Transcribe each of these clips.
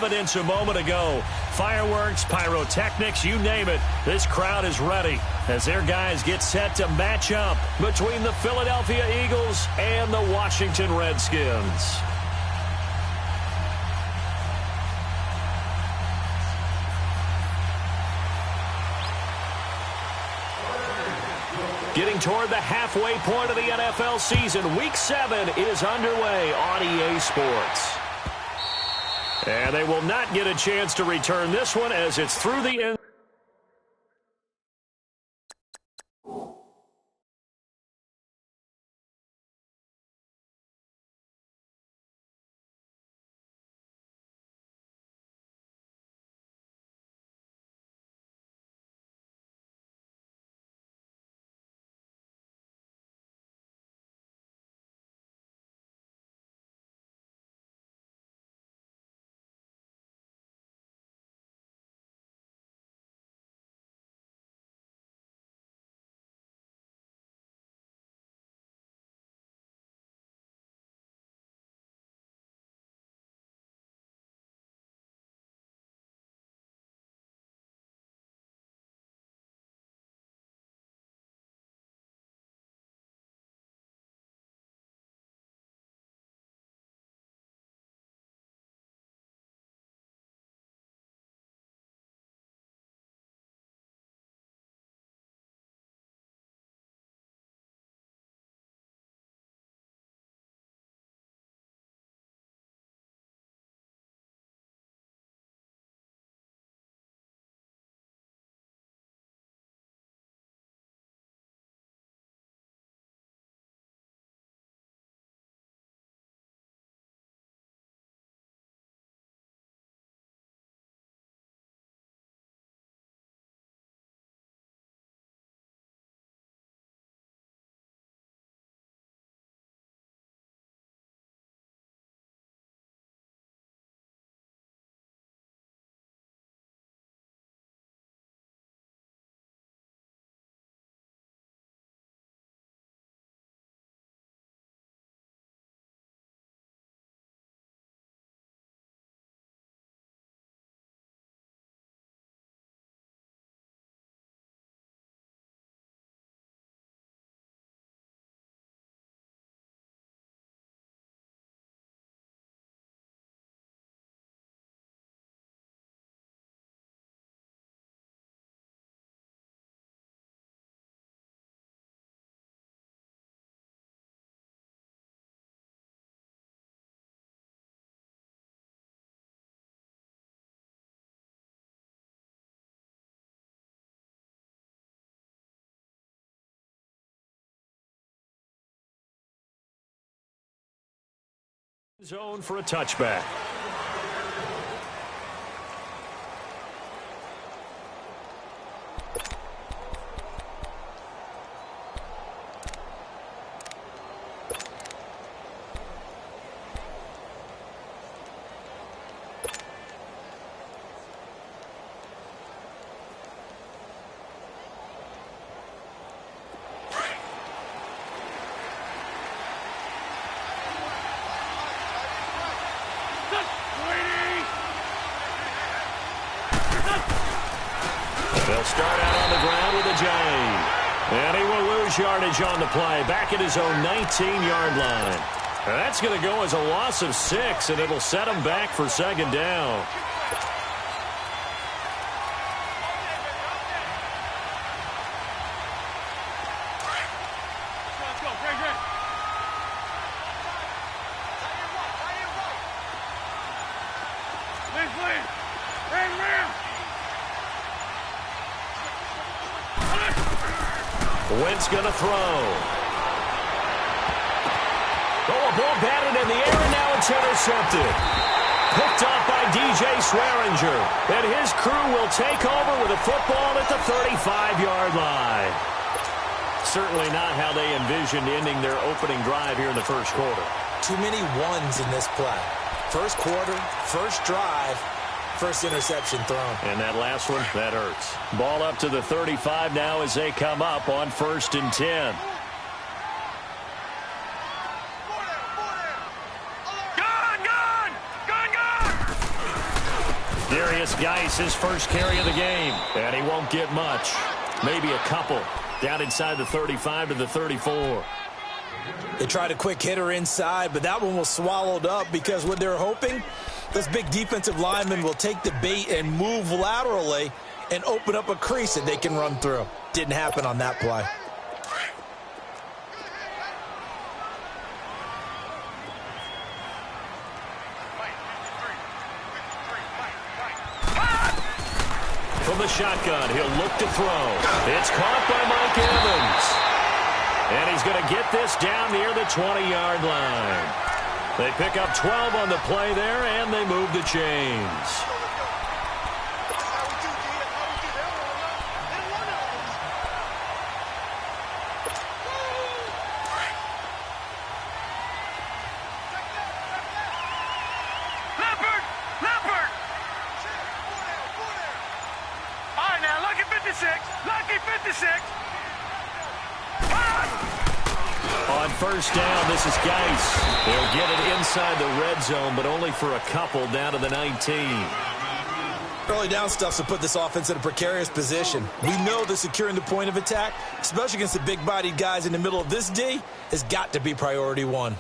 Evidence a moment ago. Fireworks, pyrotechnics, you name it. This crowd is ready as their guys get set to match up between the Philadelphia Eagles and the Washington Redskins. Getting toward the halfway point of the NFL season, Week 7 is underway on EA Sports. And they will not get a chance to return this one as it's through the end. Zone for a touchback. They'll start out on the ground with a J. And he will lose yardage on the play, back at his own 19-yard line. That's going to go as a loss of 6, and it'll set him back for second down. Wentz going to throw. Oh, a ball batted in the air, and now it's intercepted. Picked off by DJ Swearinger. And his crew will take over with a football at the 35-yard line. Certainly not how they envisioned ending their opening drive here in the first quarter. Too many ones in this play. First quarter, first drive, first interception thrown. And that last one, that hurts. Ball up to the 35 now as they come up on 1st and 10. Darius Geis, his first carry of the game. And he won't get much. Maybe a couple. Down inside the 35 to the 34. They tried a quick hitter inside, but that one was swallowed up because what they're hoping, this big defensive lineman will take the bait and move laterally and open up a crease that they can run through. Didn't happen on that play. From the shotgun, he'll look to throw. It's caught by Mike Evans. And he's going to get this down near the 20-yard line. They pick up 12 on the play there, and they move the chains. On first down, this is Geis. They'll get it inside the red zone, but only for a couple down to the 19. Early down stuff to put this offense in a precarious position. We know that securing the point of attack, especially against the big-bodied guys in the middle of this D, has got to be priority one.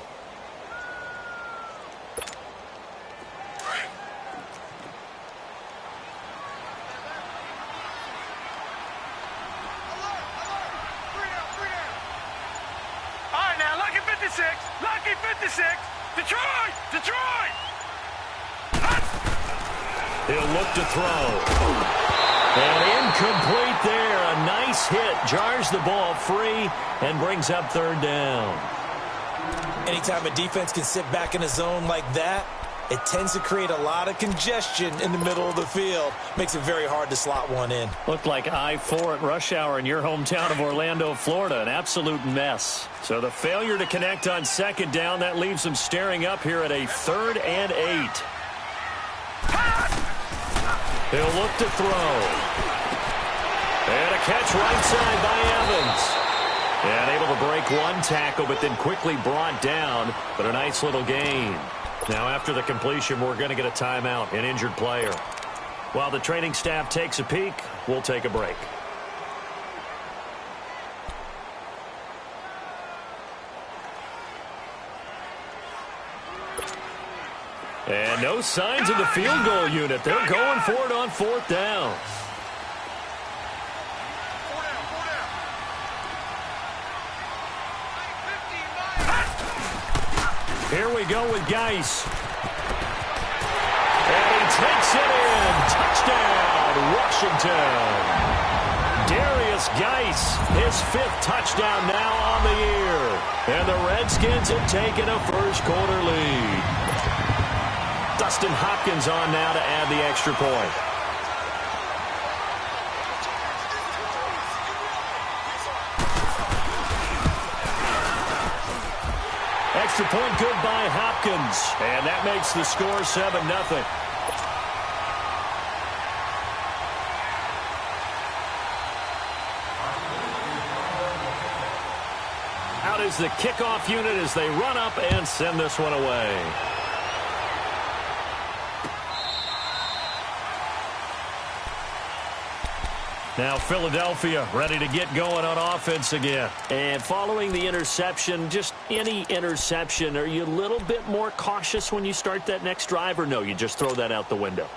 Lucky 56. Detroit. He'll look to throw. And incomplete there. A nice hit. Jars the ball free and brings up third down. Anytime a defense can sit back in a zone like that, it tends to create a lot of congestion in the middle of the field. Makes it very hard to slot one in. Looked like I-4 at rush hour in your hometown of Orlando, Florida. An absolute mess. So the failure to connect on second down, that leaves them staring up here at a 3rd and 8. He'll look to throw. And a catch right side by Evans. And able to break one tackle, but then quickly brought down. But a nice little gain. Now, after the completion, we're going to get a timeout, an injured player. While the training staff takes a peek, we'll take a break. And no signs of the field goal unit. They're going for it on 4th down. Here we go with Geis. And he takes it in. Touchdown, Washington. Darius Geis, his 5th touchdown now on the year. And the Redskins have taken a first-quarter lead. Dustin Hopkins on now to add the extra point. Extra point good by Hopkins. And that makes the score 7-0. Out is the kickoff unit as they run up and send this one away. Now Philadelphia ready to get going on offense again. And following the interception, just any interception, are you a little bit more cautious when you start that next drive, or no, you just throw that out the window?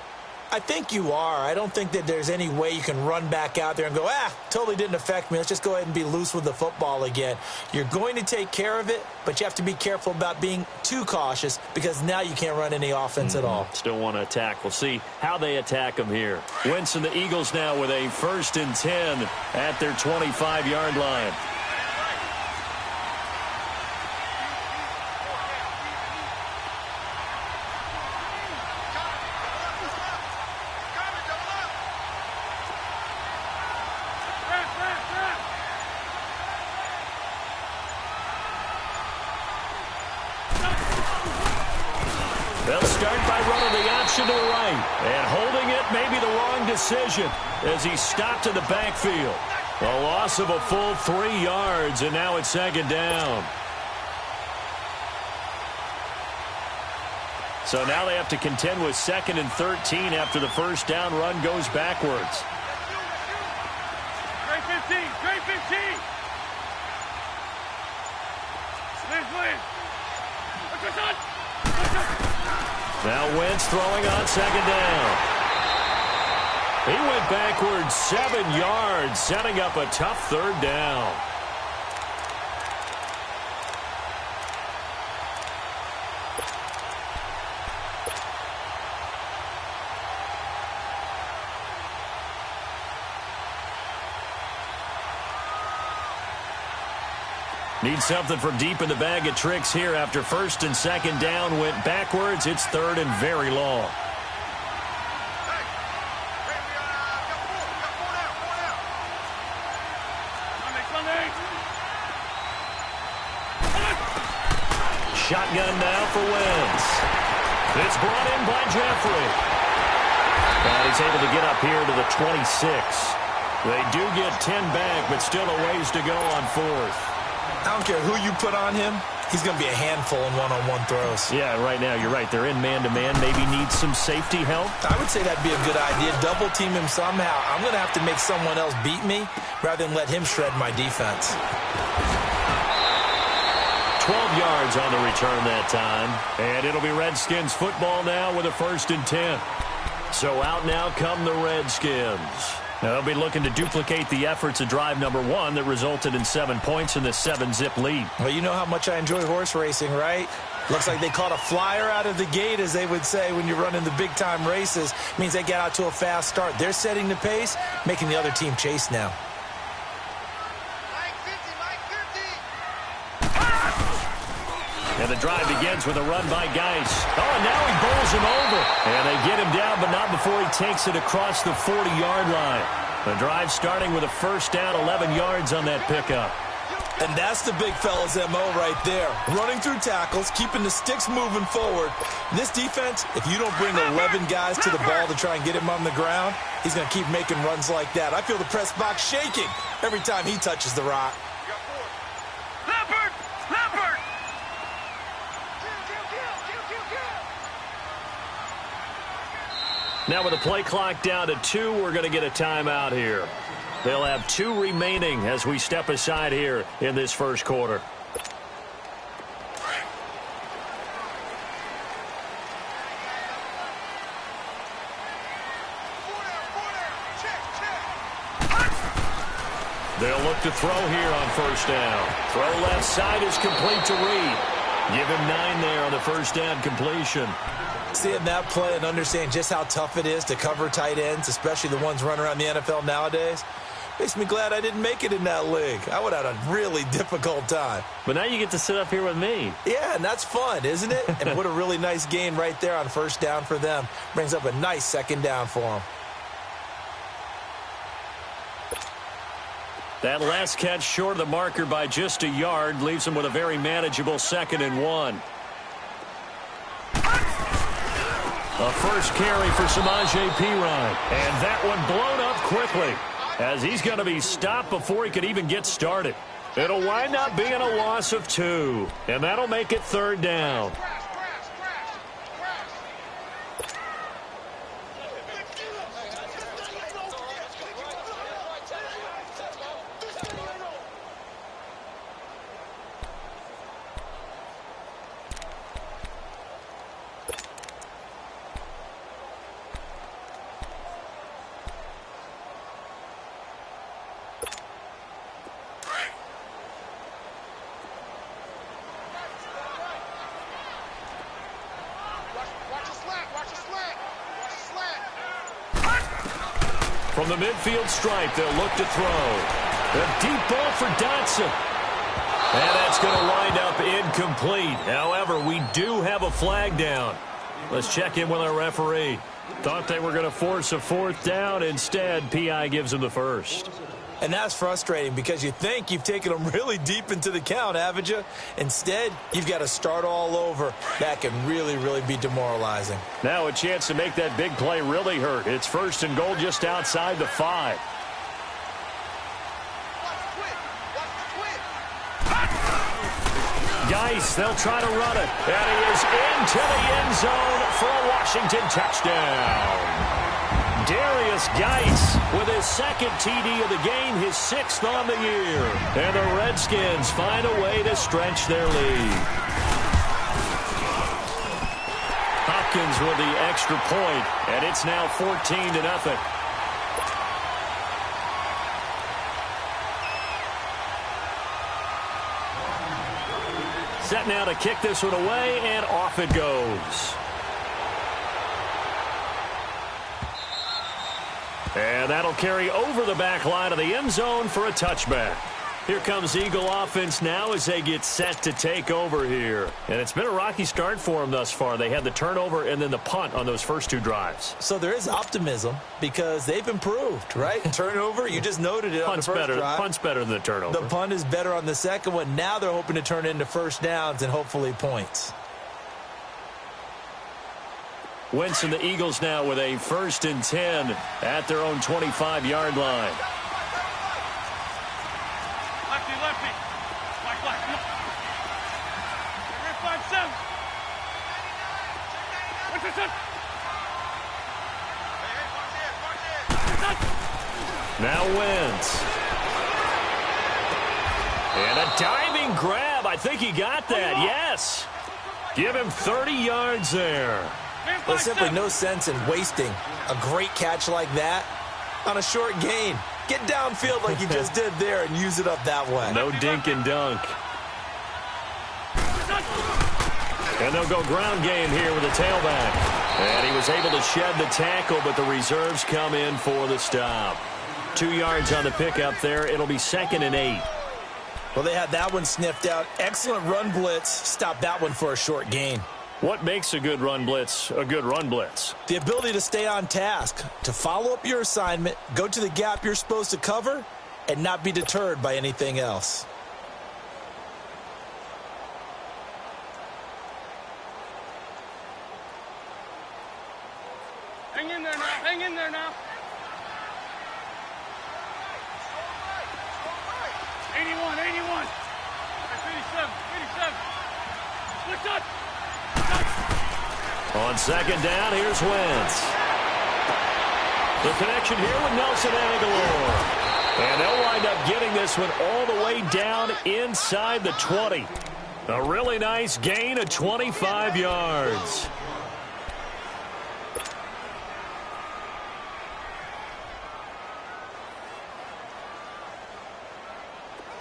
I think you are. I don't think that there's any way you can run back out there and go, totally didn't affect me. Let's just go ahead and be loose with the football again. You're going to take care of it, but you have to be careful about being too cautious because now you can't run any offense at all. Still want to attack. We'll see how they attack them here. Wentz and the Eagles now with a 1st and 10 at their 25-yard line. They'll start by running the option to the right. And holding it may be the wrong decision as he stopped in the backfield. A loss of a full 3 yards, and now it's 2nd down. So now they have to contend with 2nd and 13 after the first down run goes backwards. Great 15. Great 15. Now Wentz throwing on 2nd down. He went backwards 7 yards, setting up a tough 3rd down. Need something from deep in the bag of tricks here after 1st and 2nd down went backwards. It's 3rd and very long. Shotgun now for Wentz. It's brought in by Jeffrey. And he's able to get up here to the 26. They do get 10 back, but still a ways to go on 4th. I don't care who you put on him. He's going to be a handful in one-on-one throws. Yeah, right now, you're right. They're in man-to-man. Maybe need some safety help. I would say that'd be a good idea. Double team him somehow. I'm going to have to make someone else beat me rather than let him shred my defense. 12 yards on the return that time. And it'll be Redskins football now with a 1st and 10. So out now come the Redskins. Now they'll be looking to duplicate the efforts of drive number 1 that resulted in 7 points in the 7-zip lead. Well, you know how much I enjoy horse racing, right? Looks like they caught a flyer out of the gate, as they would say when you're running the big-time races. Means they get out to a fast start. They're setting the pace, making the other team chase now. And the drive begins with a run by Geis. Oh, and now he bowls him over. And they get him down, but not before he takes it across the 40-yard line. The drive starting with a 1st down, 11 yards on that pickup. And that's the big fella's MO right there. Running through tackles, keeping the sticks moving forward. This defense, if you don't bring 11 guys to the ball to try and get him on the ground, he's going to keep making runs like that. I feel the press box shaking every time he touches the rock. Leopard! Leopard! Now with the play clock down to 2, we're going to get a timeout here. They'll have 2 remaining as we step aside here in this first quarter. They'll look to throw here on 1st down. Throw left side is complete to Reed. Give him 9 there on the 1st down completion. Seeing that play and understand just how tough it is to cover tight ends, especially the ones running around the NFL nowadays, makes me glad I didn't make it in that league. I would have had a really difficult time. But now you get to sit up here with me. Yeah, and that's fun, isn't it? And what a really nice gain right there on 1st down for them. Brings up a nice 2nd down for them. That last catch short of the marker by just a yard leaves them with a very manageable 2nd and 1. A first carry for Samaje Perine. And that one blown up quickly as he's going to be stopped before he could even get started. It'll wind up being a loss of 2. And that'll make it 3rd down. From the midfield stripe, they'll look to throw. A deep ball for Dotson. And that's going to wind up incomplete. However, we do have a flag down. Let's check in with our referee. Thought they were going to force a 4th down. Instead, PI gives them the 1st. And that's frustrating because you think you've taken them really deep into the count, haven't you? Instead, you've got to start all over. That can really, really be demoralizing. Now a chance to make that big play really hurt. It's 1st and goal just outside the 5. Geis. They'll try to run it. And he is into the end zone for a Washington touchdown. Darius Geis with his second TD of the game, his 6th on the year. And the Redskins find a way to stretch their lead. Hopkins with the extra point, and it's now 14-0. Set now to kick this one away, and off it goes. And that'll carry over the back line of the end zone for a touchback. Here comes Eagle offense now as they get set to take over here. And it's been a rocky start for them thus far. They had the turnover and then the punt on those first 2 drives. So there is optimism because they've improved, right? Turnover, you just noted it on the first drive. Punt's better than the turnover. The punt is better on the second one. Now they're hoping to turn it into first downs and hopefully points. Wentz and the Eagles now with a 1st and 10 at their own 25-yard line. Lefty, lefty. Black, black, come on. Red 5-7. What's this? Now Wentz. And a diving grab. I think he got that. Yes. Give him 30 yards there. There's simply no sense in wasting a great catch like that on a short gain. Get downfield like you just did there and use it up that way. No dink and dunk. And they'll go ground game here with a tailback. And he was able to shed the tackle, but the reserves come in for the stop. 2 yards on the pickup there. It'll be 2nd and 8. Well, they had that one sniffed out. Excellent run blitz. Stop that one for a short gain. What makes a good run blitz a good run blitz? The ability to stay on task, to follow up your assignment, go to the gap you're supposed to cover, and not be deterred by anything else. Hang in there now. Hang in there now. 81, 81. 87, 87. Switch up. On 2nd down, here's Wentz. The connection here with Nelson Aguilar. And they'll wind up getting this one all the way down inside the 20. A really nice gain of 25 yards.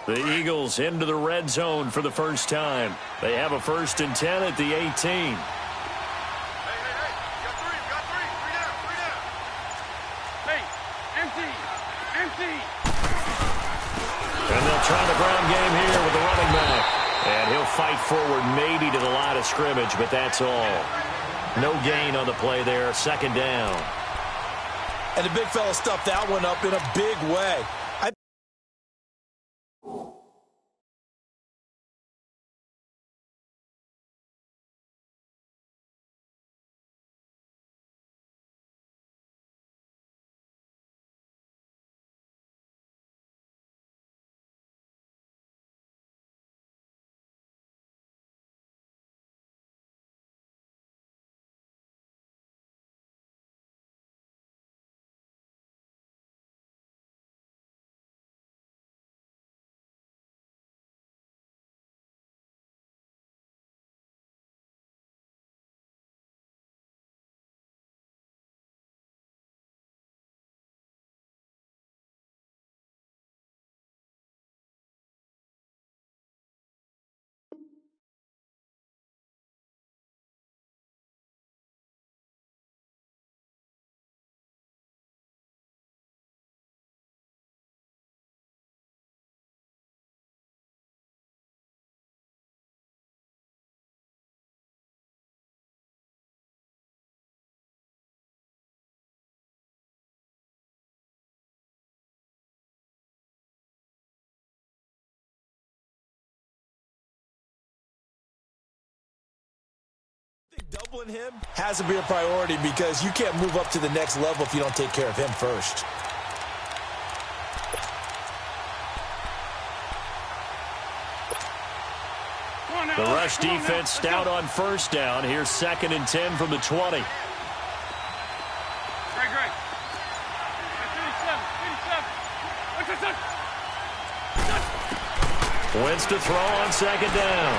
The Eagles into the red zone for the first time. They have a 1st and 10 at the 18. And they'll try the ground game here with the running back. And he'll fight forward maybe to the line of scrimmage, but that's all. No gain on the play there. 2nd down. And the big fella stuffed that one up in a big way. Doubling him has to be a priority because you can't move up to the next level if you don't take care of him first. Come on The rush defense stout on first down. Here's 2nd and 10 from the 20. Great. 37. Wentz to throw on 2nd down.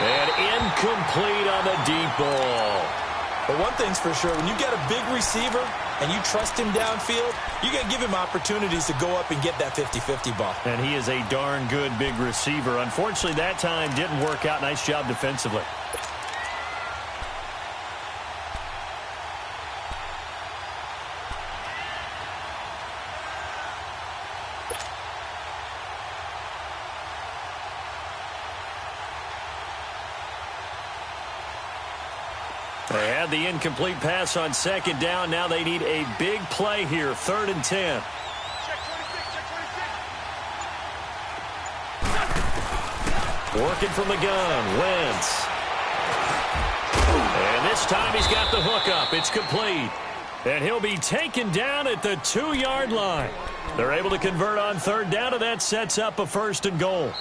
And incomplete on the deep ball. But one thing's for sure, when you get a big receiver and you trust him downfield, you got to give him opportunities to go up and get that 50-50 ball. And he is a darn good big receiver. Unfortunately, that time didn't work out. Nice job defensively. They had the incomplete pass on 2nd down. Now they need a big play here. 3rd and 10. Working from the gun. Wentz. And this time he's got the hook up. It's complete. And he'll be taken down at the 2-yard line. They're able to convert on 3rd down, and that sets up a 1st and goal.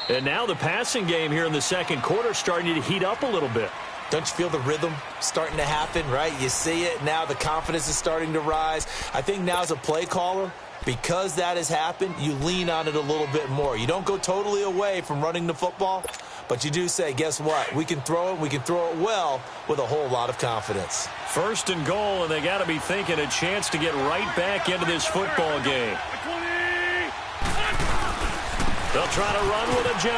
And now the passing game here in the 2nd quarter starting to heat up a little bit. Don't you feel the rhythm starting to happen, right? You see it. Now the confidence is starting to rise. I think now as a play caller, because that has happened, you lean on it a little bit more. You don't go totally away from running the football, but you do say, guess what? We can throw it. We can throw it well with a whole lot of confidence. 1st and goal, and they got to be thinking a chance to get right back into this football game. They'll try to run with a J.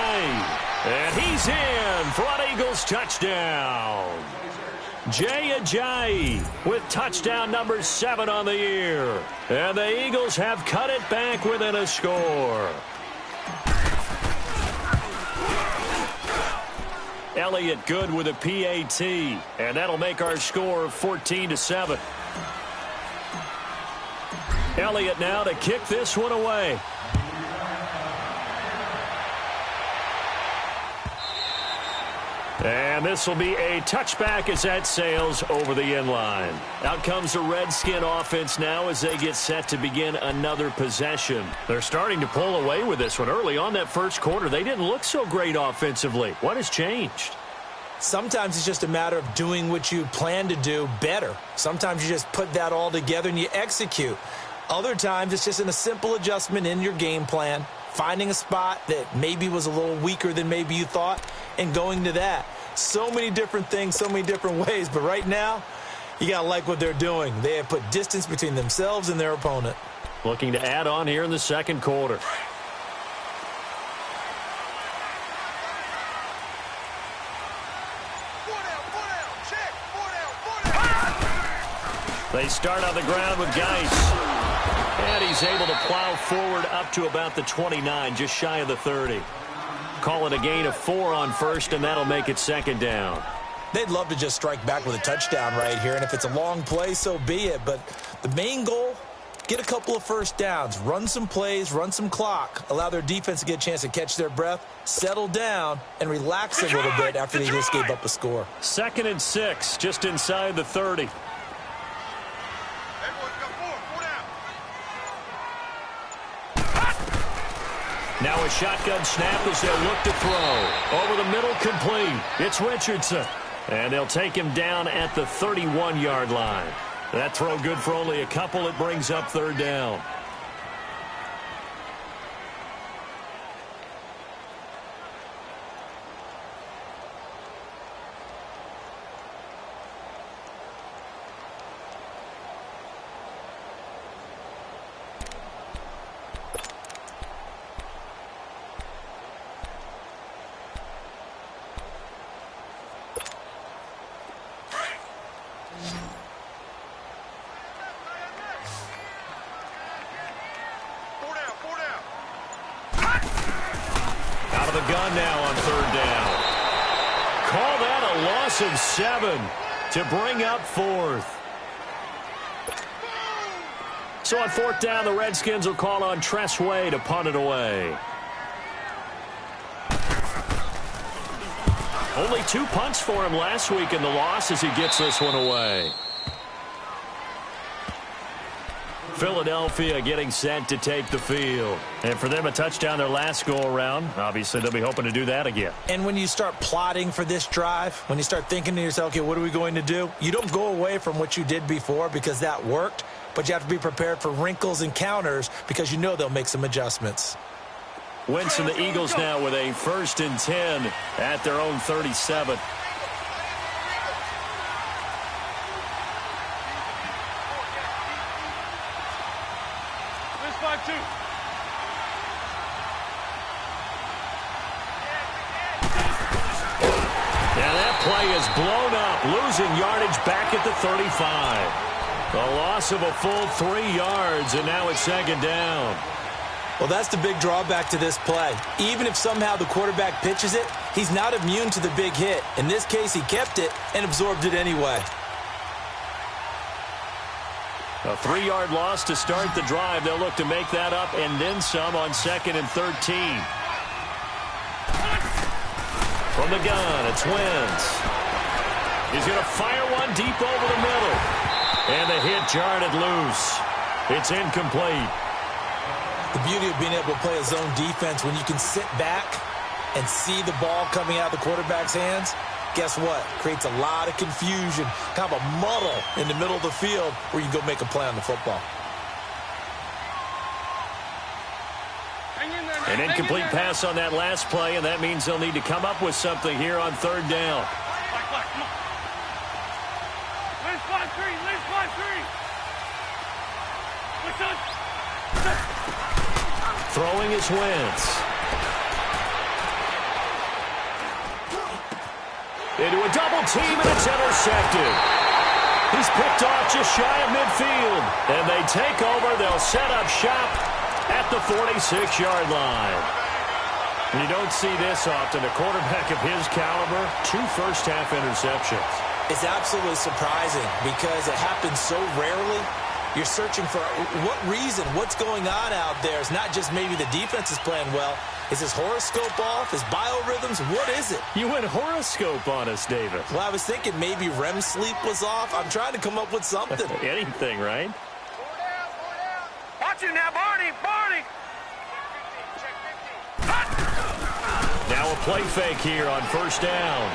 And he's in for an Eagles touchdown. Jay Ajayi with touchdown number 7 on the year. And the Eagles have cut it back within a score. Elliott good with a PAT. And that'll make our score 14-7. Elliott now to kick this one away. And this will be a touchback as that sails over the end line. Out comes the Redskin offense now as they get set to begin another possession. They're starting to pull away with this one. Early on that 1st quarter, they didn't look so great offensively. What has changed? Sometimes it's just a matter of doing what you plan to do better. Sometimes you just put that all together and you execute. Other times it's just in a simple adjustment in your game plan, finding a spot that maybe was a little weaker than maybe you thought, and going to that. So many different things, so many different ways, but right now, you got to like what they're doing. They have put distance between themselves and their opponent. Looking to add on here in the 2nd quarter. They start on the ground with Geis. And he's able to plow forward up to about the 29, just shy of the 30. Call it a gain of 4 on 1st, and that'll make it 2nd down. They'd love to just strike back with a touchdown right here, and if it's a long play, so be it. But the main goal, get a couple of 1st downs, run some plays, run some clock, allow their defense to get a chance to catch their breath, settle down, and relax a little bit after they just gave up a score. 2nd and 6, just inside the 30. Now a shotgun snap as they'll look to throw. Over the middle, complete. It's Richardson. And they'll take him down at the 31-yard line. That throw good for only a couple. It brings up 3rd down. The gun now on 3rd down. Call that a loss of 7 to bring up 4th. So on 4th down, the Redskins will call on Tress Way to punt it away. Only 2 punts for him last week in the loss as he gets this one away. Philadelphia getting set to take the field. And for them, a touchdown their last go-around. Obviously, they'll be hoping to do that again. And when you start plotting for this drive, when you start thinking to yourself, okay, what are we going to do? You don't go away from what you did before because that worked, but you have to be prepared for wrinkles and counters because you know they'll make some adjustments. Wentz and the Eagles now with a 1st and 10 at their own 37. Play is blown up, losing yardage back at the 35. A loss of a full 3 yards, and now it's 2nd down. Well, that's the big drawback to this play. Even if somehow the quarterback pitches it, he's not immune to the big hit. In this case, he kept it and absorbed it anyway. A 3-yard loss to start the drive. They'll look to make that up and then some on 2nd and 13. From the gun, it's Wentz. He's going to fire one deep over the middle. And the hit jarred it loose. It's incomplete. The beauty of being able to play a zone defense when you can sit back and see the ball coming out of the quarterback's hands, guess what? Creates a lot of confusion, kind of a muddle in the middle of the field where you can go make a play on the football. An incomplete pass on that last play, and that means they'll need to come up with something here on 3rd down. Throwing is Wentz. Into a double team, and it's intercepted. He's picked off just shy of midfield. And they take over. They'll set up shop at the 46-yard line. And you don't see this often. A quarterback of his caliber, 2 first-half interceptions. It's absolutely surprising because it happens so rarely. You're searching for what reason, what's going on out there. It's not just maybe the defense is playing well. Is his horoscope off? His biorhythms? What is it? You went horoscope on us, David. Well, I was thinking maybe REM sleep was off. I'm trying to come up with something. Anything, right? Watch it now, Barney! Barney! Now a play fake here on 1st down.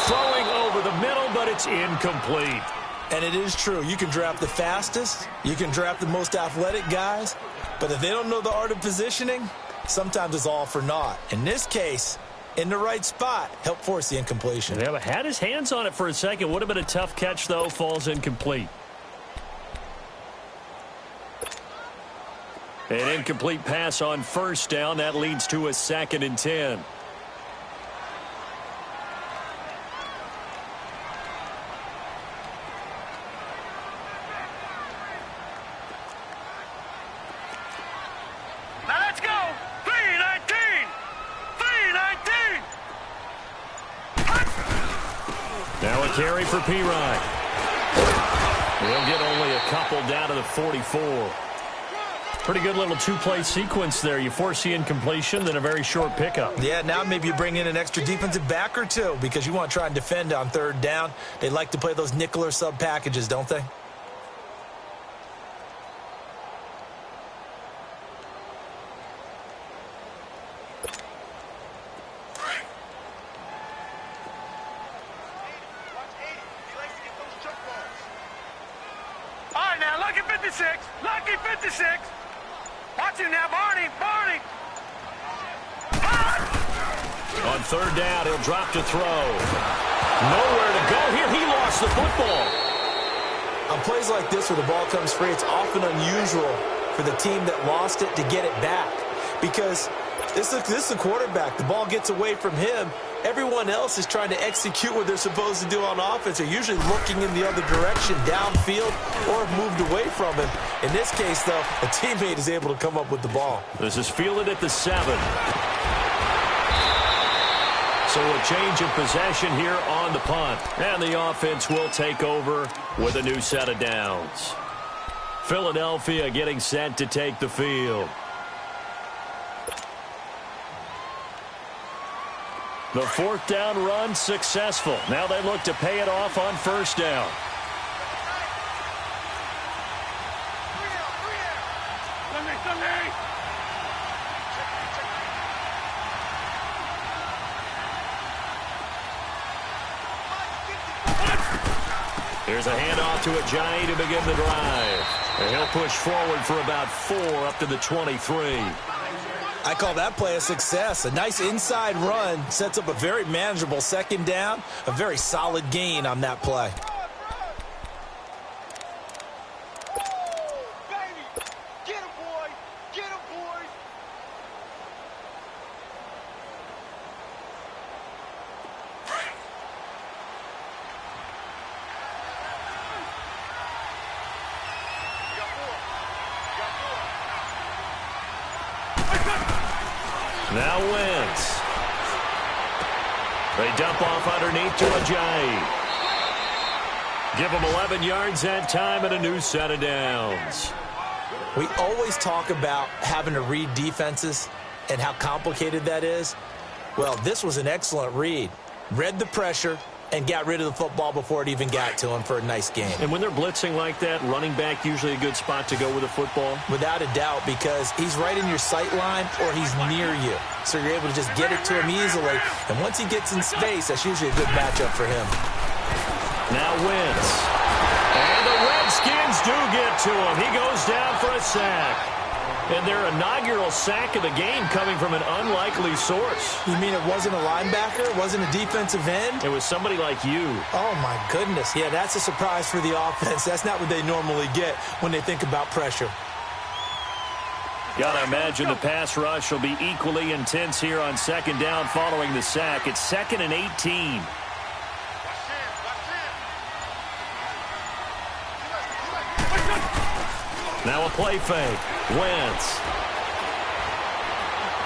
Throwing over the middle, but it's incomplete. And it is true. You can draft the fastest. You can draft the most athletic guys. But if they don't know the art of positioning, sometimes it's all for naught. In this case, in the right spot, help force the incompletion. Yeah, but had his hands on it for a second. Would have been a tough catch, though. Falls incomplete. An incomplete pass on 1st down. That leads to a 2nd and 10. Now let's go! 3-19! 3-19! Now a carry for Pirine. They'll get only a couple down to the 44. Pretty good little 2-play sequence there. You force the incompletion, then a very short pickup. Yeah, now maybe you bring in an extra defensive back or two because you want to try and defend on 3rd down. They like to play those nickel or sub packages, don't they? All right, now, lucky 56. Lucky 56. Watch him now, Barney. Barney. On 3rd down, he'll drop to throw. Nowhere to go here. He lost the football. On plays like this where the ball comes free, it's often unusual for the team that lost it to get it back because this is the quarterback. The ball gets away from him. Everyone else is trying to execute what they're supposed to do on offense. They're usually looking in the other direction, downfield, or have moved away from him. In this case, though, a teammate is able to come up with the ball. This is fielded at the 7. So a change of possession here on the punt. And the offense will take over with a new set of downs. Philadelphia getting set to take the field. The 4th down run successful. Now they look to pay it off on 1st down. Here's a handoff to Ajayi to begin the drive. And he'll push forward for about 4 up to the 23. I call that play a success. A nice inside run sets up a very manageable second down. A very solid gain on that play. Now Wentz. They dump off underneath to Ajayi. Give him 11 yards that time and a new set of downs. We always talk about having to read defenses and how complicated that is. Well, this was an excellent read. Read the pressure and got rid of the football before it even got to him for a nice game. And when they're blitzing like that, running back usually a good spot to go with the football? Without a doubt, because he's right in your sight line or he's near you. So you're able to just get it to him easily. And once he gets in space, that's usually a good matchup for him. Now Wentz. And the Redskins do get to him. He goes down for a sack. And their inaugural sack of the game coming from an unlikely source. You mean it wasn't a linebacker? It wasn't a defensive end? It was somebody like you. Oh, my goodness. Yeah, that's a surprise for the offense. That's not what they normally get when they think about pressure. Gotta imagine the pass rush will be equally intense here on second down following the sack. It's 2nd and 18. Now a play fake. Wentz.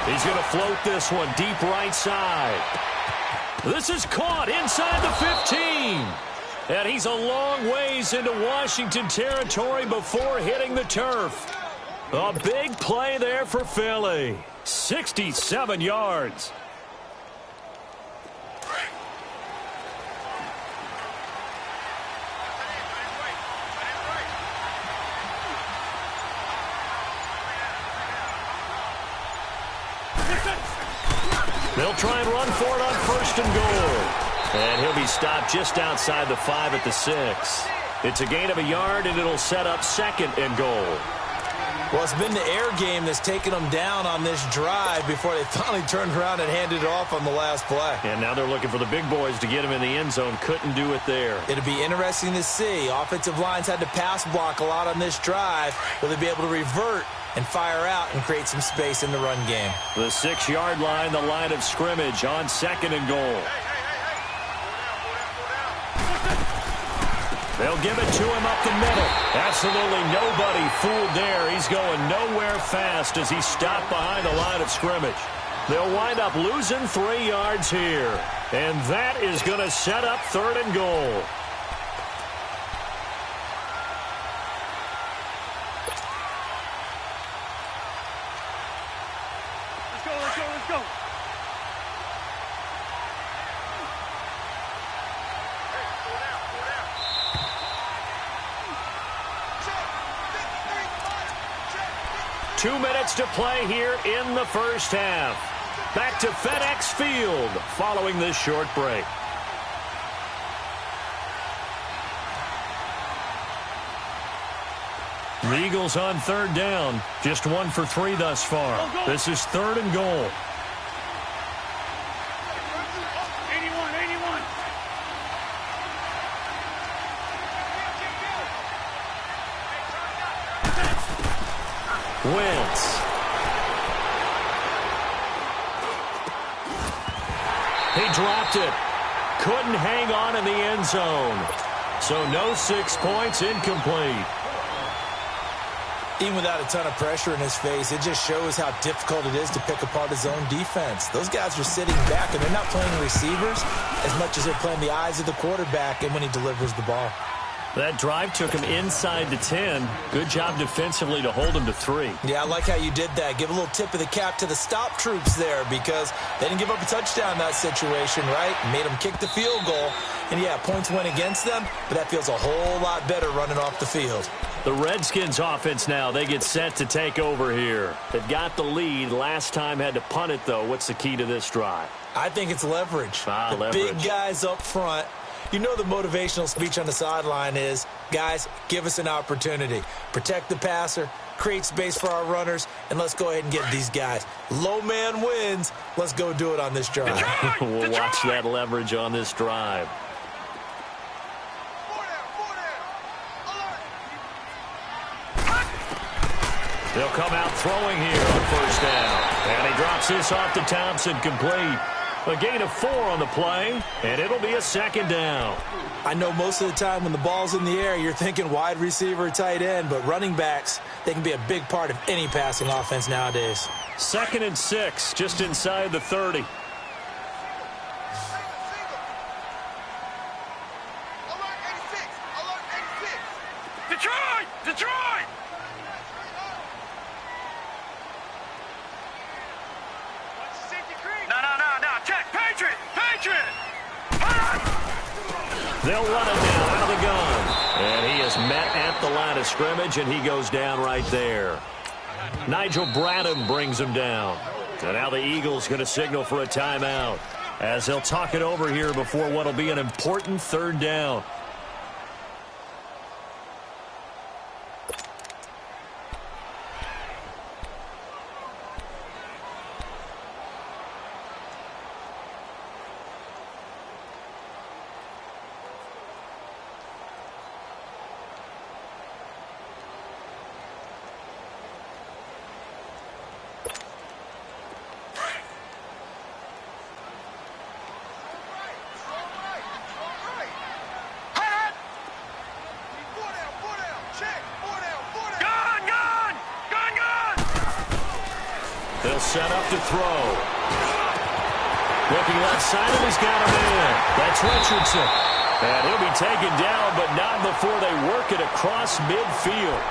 He's going to float this one deep right side. This is caught inside the 15. And he's a long ways into Washington territory before hitting the turf. A big play there for Philly. 67 yards. They'll try and run for it on 1st and goal. And he'll be stopped just outside the 5 at the 6. It's a gain of a yard, and it'll set up 2nd and goal. Well, it's been the air game that's taken them down on this drive before they finally turned around and handed it off on the last play. And now they're looking for the big boys to get him in the end zone. Couldn't do it there. It'll be interesting to see. Offensive lines had to pass block a lot on this drive. Will they be able to revert and fire out and create some space in the run game? The 6-yard line, the line of scrimmage on 2nd and goal. They'll give it to him up the middle. Absolutely nobody fooled there. He's going nowhere fast as he's stopped behind the line of scrimmage. They'll wind up losing 3 yards here. And that is going to set up 3rd and goal. Let's go. 2 minutes to play here in the first half. Back to FedEx Field following this short break. The Eagles on 3rd down. Just 1 for 3 thus far. This is 3rd and goal. 81. Wentz. He dropped it. Couldn't hang on in the end zone. So no 6 points, incomplete. Even without a ton of pressure in his face, it just shows how difficult it is to pick apart his own defense. Those guys are sitting back, and they're not playing receivers as much as they're playing the eyes of the quarterback and when he delivers the ball. That drive took him inside the 10. Good job defensively to hold him to 3. Yeah, I like how you did that. Give a little tip of the cap to the stop troops there because they didn't give up a touchdown in that situation, right? Made them kick the field goal. And, yeah, points went against them, but that feels a whole lot better running off the field. The Redskins offense now, they get set to take over here. They've got the lead. Last time had to punt it, though. What's the key to this drive? I think it's leverage. Leverage. Big guys up front You know the motivational speech on the sideline is, guys, give us an opportunity. Protect the passer, create space for our runners, and let's go ahead and get these guys. Low man wins. Let's go do it on this drive. We'll watch that leverage on this drive. They'll come out throwing here on first down. And he drops this off to Thompson, complete. A gain of 4 on the play, and it'll be a second down. I know most of the time when the ball's in the air, you're thinking wide receiver, tight end, but running backs, they can be a big part of any passing offense nowadays. 2nd and 6, just inside the 30. Detroit! Detroit! No. Check. Patriot! They'll run him down out of the gun. And he is met at the line of scrimmage, and he goes down right there. Nigel Bradham brings him down. And now the Eagles going to signal for a timeout as they'll talk it over here before what will be an important 3rd down. They'll set up to throw. Looking left side, and he's got him in. That's Richardson. And he'll be taken down, but not before they work it across midfield.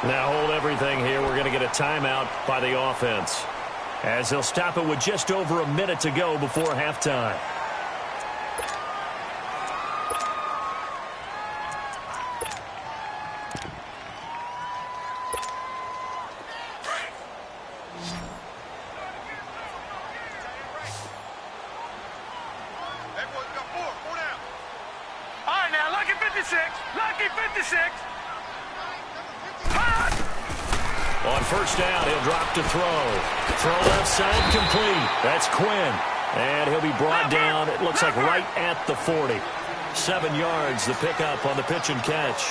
Now hold everything here. We're going to get a timeout by the offense, as they'll stop it with just over a minute to go before halftime. Lucky 56. On first down, he'll drop to throw. Throw left side, complete. That's Quinn. And he'll be brought down, it looks like right at the 40. 7 yards, the pickup on the pitch and catch.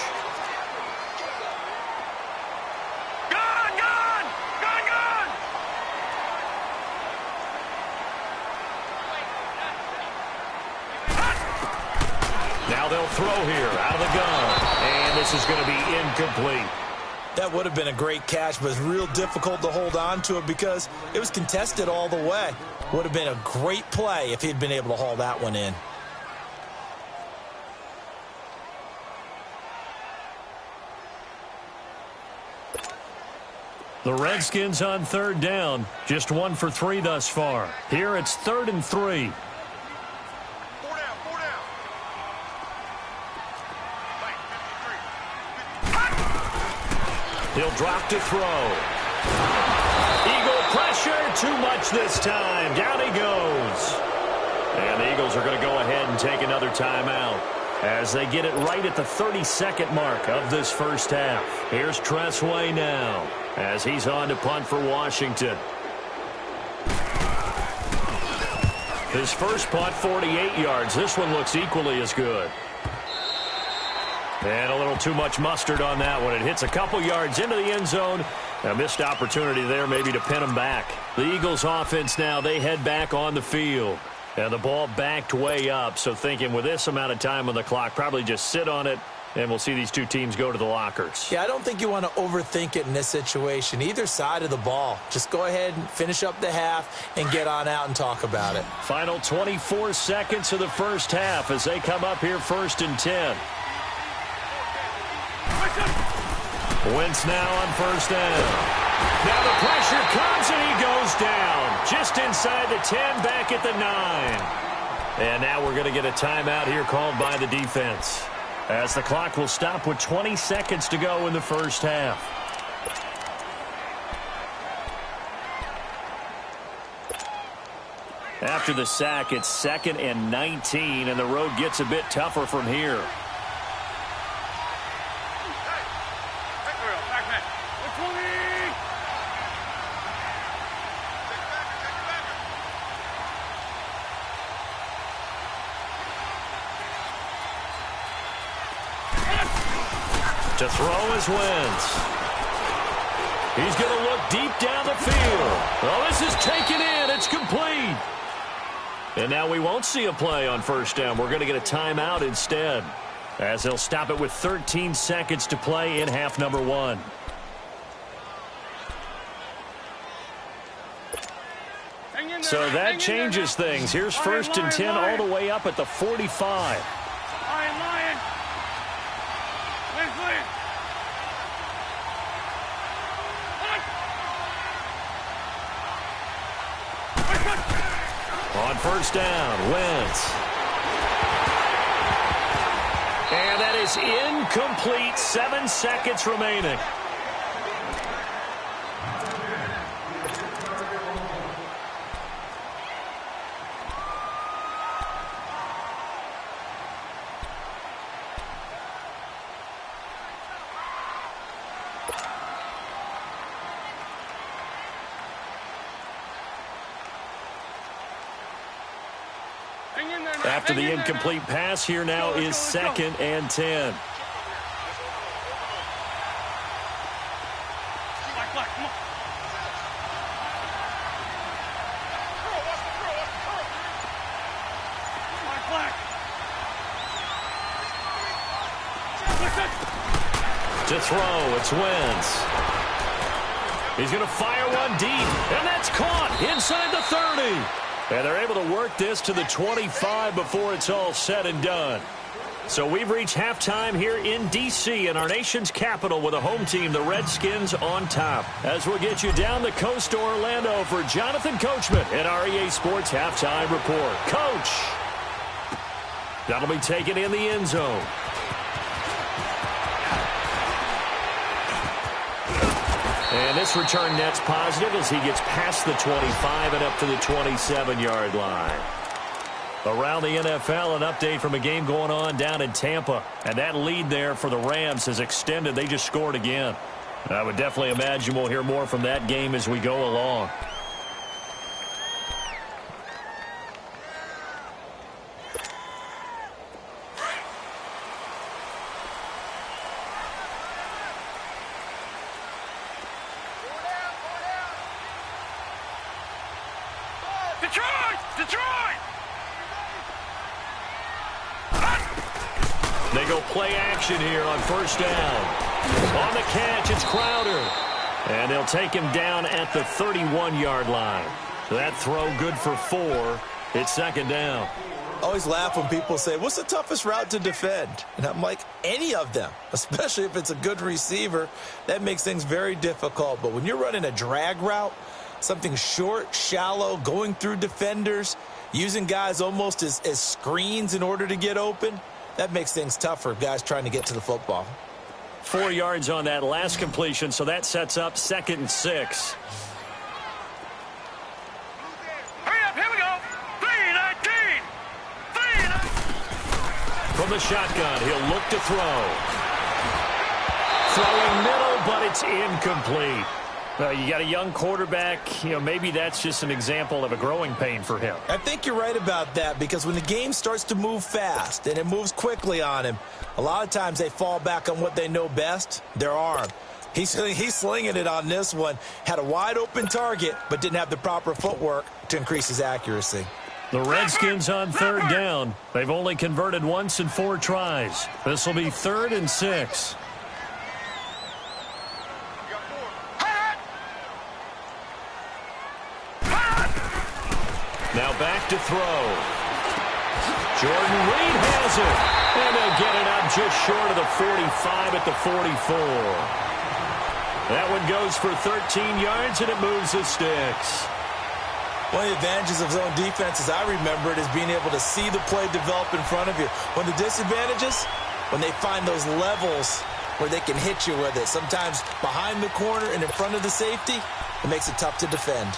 Now they'll throw here out of the gun. And this is going to be incomplete. That would have been a great catch, but it's real difficult to hold on to it because it was contested all the way. Would have been a great play if he'd been able to haul that one in. The Redskins on third down. Just 1 for 3 thus far. Here it's 3rd and 3. He'll drop to throw. Eagle pressure, too much this time. Down he goes. And the Eagles are going to go ahead and take another timeout as they get it right at the 32nd mark of this first half. Here's Tressway now as he's on to punt for Washington. His first punt, 48 yards. This one looks equally as good. And a little too much mustard on that one. It hits a couple yards into the end zone. A missed opportunity there maybe to pin them back. The Eagles offense now, they head back on the field. And the ball backed way up. So thinking with this amount of time on the clock, probably just sit on it, and we'll see these two teams go to the lockers. Yeah, I don't think you want to overthink it in this situation. Either side of the ball. Just go ahead and finish up the half and get on out and talk about it. Final 24 seconds of the first half as they come up here 1st and 10. Wentz now on first down. Now the pressure comes and he goes down. Just inside the 10, back at the 9. And now we're going to get a timeout here called by the defense, as the clock will stop with 20 seconds to go in the first half. after the sack, it's 2nd and 19, and the road gets a bit tougher from here. To throw is Wentz. He's going to look deep down the field. Oh, this is taken in. It's complete. And now we won't see a play on first down. We're going to get a timeout instead, as they'll stop it with 13 seconds to play in half number 1. So that changes things. Here's 1st and 10 all the way up at the 45. Lion. Wins. On first down, Wentz. And that is incomplete. 7 seconds remaining. After the incomplete pass, here now is 2nd and 10. To throw, it's Wentz. He's going to fire one deep, and that's caught inside the 30. And they're able to work this to the 25 before it's all said and done. So we've reached halftime here in D.C. in our nation's capital with a home team, the Redskins, on top. As we'll get you down the coast to Orlando for Jonathan Coachman at our EA Sports Halftime Report. Coach! That'll be taken in the end zone. And this return net's positive as he gets past the 25 and up to the 27-yard line. Around the NFL, an update from a game going on down in Tampa. And that lead there for the Rams has extended. They just scored again. I would definitely imagine we'll hear more from that game as we go along. They go play action here on first down. On the catch, it's Crowder. And they'll take him down at the 31-yard line. So that throw good for 4. It's 2nd down. I always laugh when people say, what's the toughest route to defend? And I'm like, any of them, especially if it's a good receiver. That makes things very difficult. But when you're running a drag route, something short, shallow, going through defenders, using guys almost as screens in order to get open, that makes things tough for guys trying to get to the football. 4 yards on that last completion, so that sets up 2nd and 6. Hurry up, here we go. 3-19. From the shotgun, he'll look to throw. Throwing middle, but it's incomplete. You got a young quarterback, maybe that's just an example of a growing pain for him. I think you're right about that, because when the game starts to move fast and it moves quickly on him, a lot of times they fall back on what they know best, their arm. He's slinging it on this one. Had a wide open target, but didn't have the proper footwork to increase his accuracy. The Redskins on 3rd down. They've only converted once in 4 tries. This will be 3rd and 6. Now back to throw. Jordan Reed has it. And they'll get it up just short of the 45 at the 44. That one goes for 13 yards, and it moves the sticks. One of the advantages of zone defense, as I remember it, is being able to see the play develop in front of you. One of the disadvantages, when they find those levels where they can hit you with it. Sometimes behind the corner and in front of the safety, it makes it tough to defend.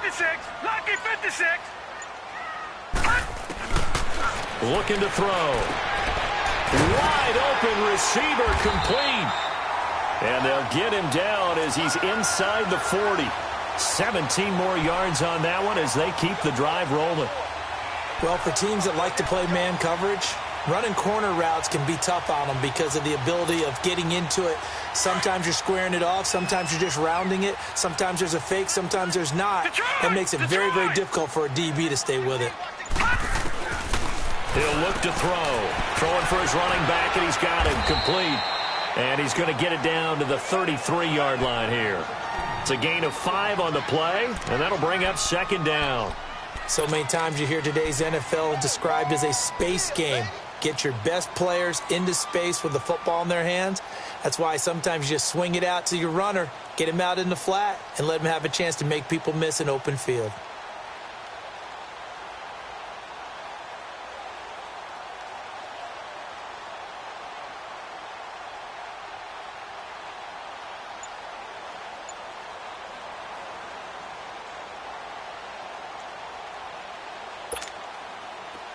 56. Lucky 56. Looking to throw. Wide open receiver complete. And they'll get him down as he's inside the 40. 17 more yards on that one as they keep the drive rolling. Well, for teams that like to play man coverage, running corner routes can be tough on them because of the ability of getting into it. Sometimes you're squaring it off. Sometimes you're just rounding it. Sometimes there's a fake. Sometimes there's not. That makes it very, very difficult for a DB to stay with it. He'll look to throw. Throwing for his running back, and he's got him complete. And he's going to get it down to the 33-yard line here. It's a gain of 5 on the play, and that'll bring up second down. So many times you hear today's NFL described as a space game. Get your best players into space with the football in their hands. That's why sometimes you just swing it out to your runner, get him out in the flat, and let him have a chance to make people miss an open field.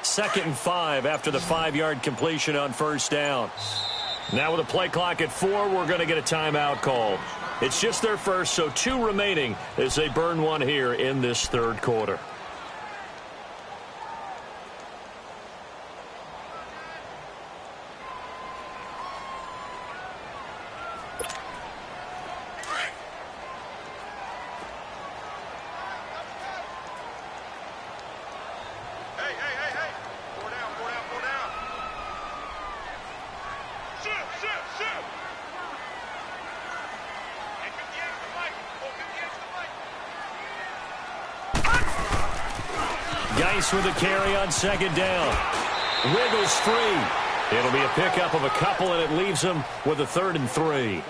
Second and 5 after the 5-yard completion on first down. Now with a play clock at 4, we're going to get a timeout call. It's just their first, so 2 remaining as they burn one here in this third quarter. Geis with a carry on second down. Wiggles free. It'll be a pickup of a couple, and it leaves him with a 3rd and 3.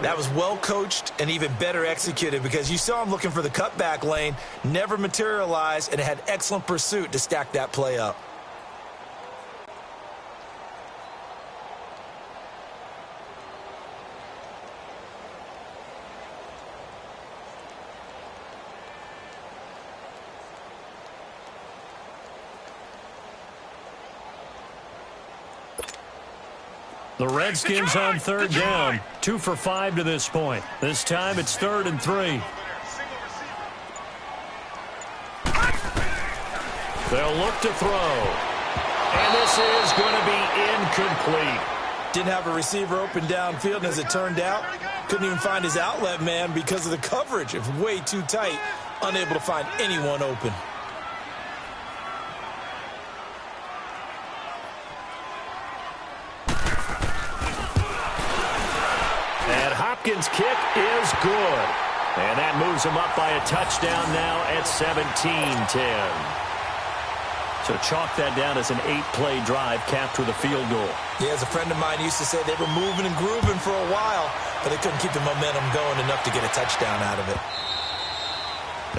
That was well coached and even better executed because you saw him looking for the cutback lane, never materialized, and had excellent pursuit to stack that play up. The Redskins on third down. 2 for 5 to this point. This time it's 3rd and 3. They'll look to throw. And this is going to be incomplete. Didn't have a receiver open downfield, and as it turned out, couldn't even find his outlet man because of the coverage. It was way too tight, unable to find anyone open. Hopkins' kick is good. And that moves him up by a touchdown now at 17-10. So chalk that down as an 8-play drive capped with a field goal. Yeah, as a friend of mine used to say, they were moving and grooving for a while, but they couldn't keep the momentum going enough to get a touchdown out of it.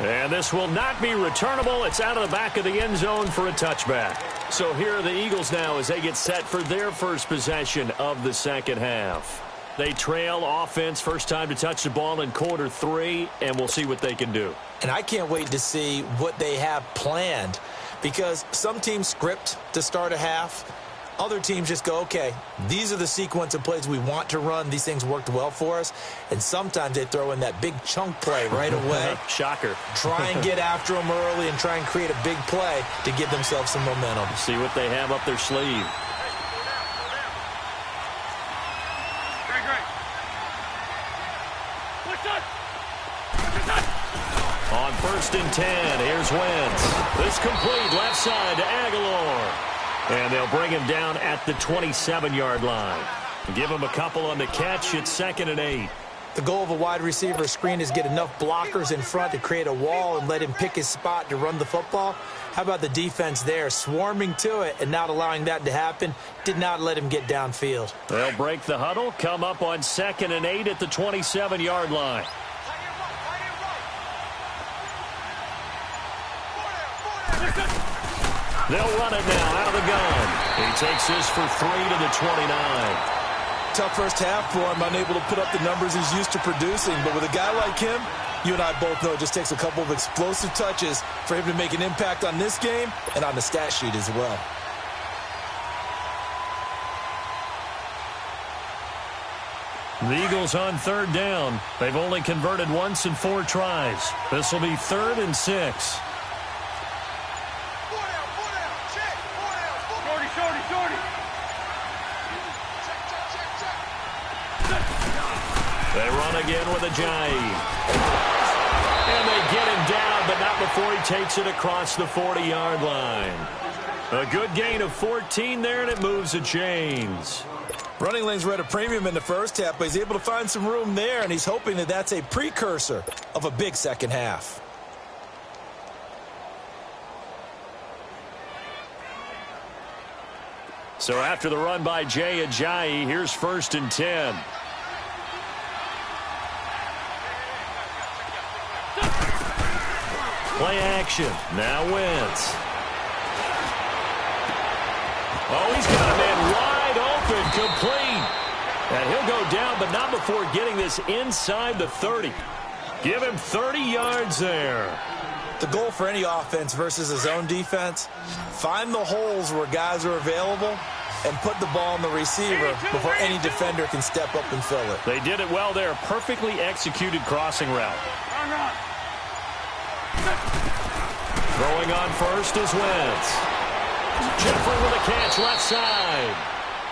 And this will not be returnable. It's out of the back of the end zone for a touchback. So here are the Eagles now as they get set for their first possession of the second half. They trail offense, first time to touch the ball in quarter 3, and we'll see what they can do. And I can't wait to see what they have planned because some teams script to start a half. Other teams just go, okay, these are the sequence of plays we want to run. These things worked well for us. And sometimes they throw in that big chunk play right away. Shocker. Try and get after them early and try and create a big play to give themselves some momentum. See what they have up their sleeve. On 1st and 10, here's Wentz. This complete left side to Aguilar. And they'll bring him down at the 27-yard line. Give him a couple on the catch. It's 2nd and 8. The goal of a wide receiver screen is get enough blockers in front to create a wall and let him pick his spot to run the football. How about the defense there, swarming to it and not allowing that to happen? Did not let him get downfield. They'll break the huddle, come up on 2nd and 8 at the 27-yard line. They'll run it now out of the gun. He takes this for 3 to the 29. Tough first half for him, unable to put up the numbers he's used to producing. But with a guy like him, You and I both know it just takes a couple of explosive touches for him to make an impact on this game and on the stat sheet as well. The Eagles on third down. They've only converted once in 4 tries. This will be 3rd and 6. They run again with Ajayi. And they get him down, but not before he takes it across the 40-yard line. A good gain of 14 there, and it moves the chains. Running lanes were at a premium in the first half, but he's able to find some room there, and he's hoping that that's a precursor of a big second half. So after the run by Jay Ajayi, here's 1st and 10. Play action. Now Wentz. Oh, he's got a man wide open, complete. And he'll go down, but not before getting this inside the 30. Give him 30 yards there. The goal for any offense versus a zone defense, find the holes where guys are available and put the ball on the receiver before any defender can step up and fill it. They did it well there. Perfectly executed crossing route. Throwing on first is Wentz. Jeffrey with a catch left side.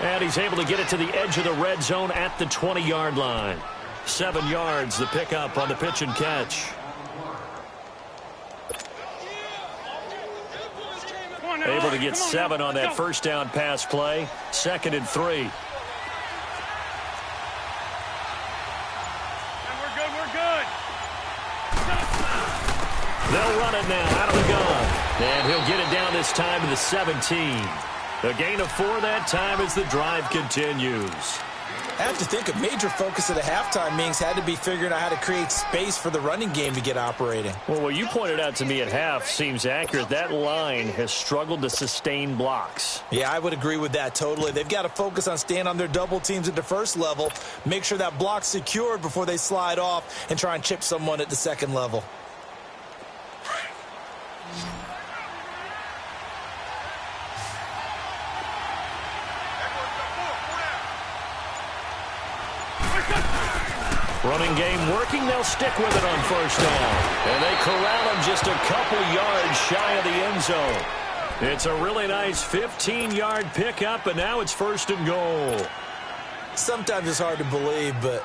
And he's able to get it to the edge of the red zone at the 20-yard line. 7 yards, the pickup on the pitch and catch. Able to get 7 on that first down pass play. 2nd and 3. We're good. They'll run it now out of the gun. And he'll get it down this time to the 17. A gain of 4 that time as the drive continues. I have to think a major focus of the halftime meetings had to be figuring out how to create space for the running game to get operating. Well, what you pointed out to me at half seems accurate. That line has struggled to sustain blocks. Yeah, I would agree with that totally. They've got to focus on staying on their double teams at the first level, make sure that block's secured before they slide off and try and chip someone at the second level. Running game working. They'll stick with it on first down. And they corral him just a couple yards shy of the end zone. It's a really nice 15-yard pickup, and now it's 1st and goal. Sometimes it's hard to believe, but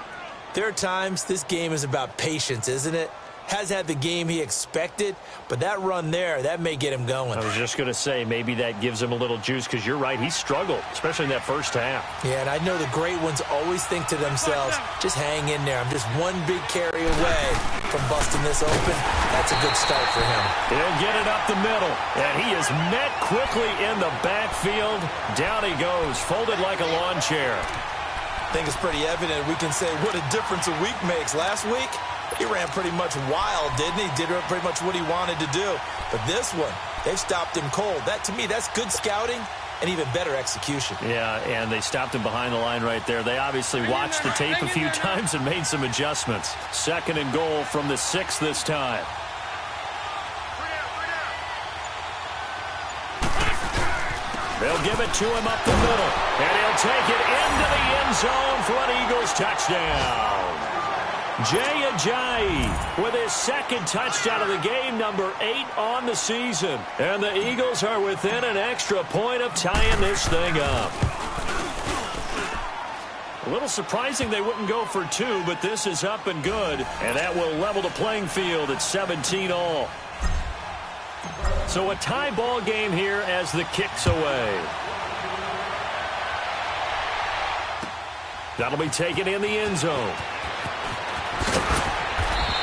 there are times this game is about patience, isn't it? Has had the game he expected, but that run there, that may get him going. I was just going to say, maybe that gives him a little juice, because you're right, he struggled, especially in that first half. Yeah, and I know the great ones always think to themselves, just hang in there. I'm just one big carry away from busting this open. That's a good start for him. He'll get it up the middle, and he is met quickly in the backfield. Down he goes, folded like a lawn chair. I think it's pretty evident we can say what a difference a week makes. Last week, he ran pretty much wild, didn't he? Did pretty much what he wanted to do. But this one, they've stopped him cold. That, to me, that's good scouting and even better execution. Yeah, and they stopped him behind the line right there. They obviously watched the tape a few times and made some adjustments. 2nd and goal from the 6 this time. They'll give it to him up the middle, and he'll take it into the end zone for an Eagles touchdown. Jay Ajayi with his 2nd touchdown of the game, number 8 on the season. And the Eagles are within an extra point of tying this thing up. A little surprising they wouldn't go for 2, but this is up and good. And that will level the playing field at 17 all. So a tie ball game here as the kick's away. That'll be taken in the end zone.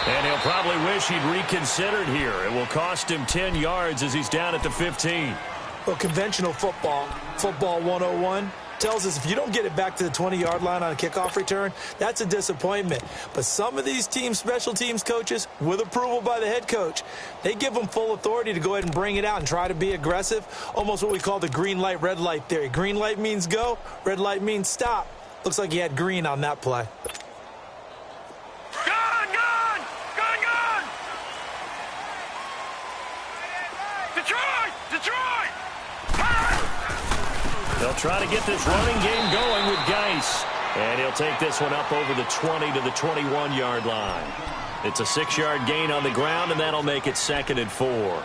And he'll probably wish he'd reconsidered here. It will cost him 10 yards as he's down at the 15. Well, conventional football 101, tells us if you don't get it back to the 20-yard line on a kickoff return, that's a disappointment. But some of these teams, special teams coaches, with approval by the head coach, they give them full authority to go ahead and bring it out and try to be aggressive, almost what we call the green light, red light theory. Green light means go, red light means stop. Looks like he had green on that play. Gun! They'll try to get this running game going with Geis. And he'll take this one up over the 20 to the 21-yard line. It's a 6-yard gain on the ground, and that'll make it 2nd and 4. Well,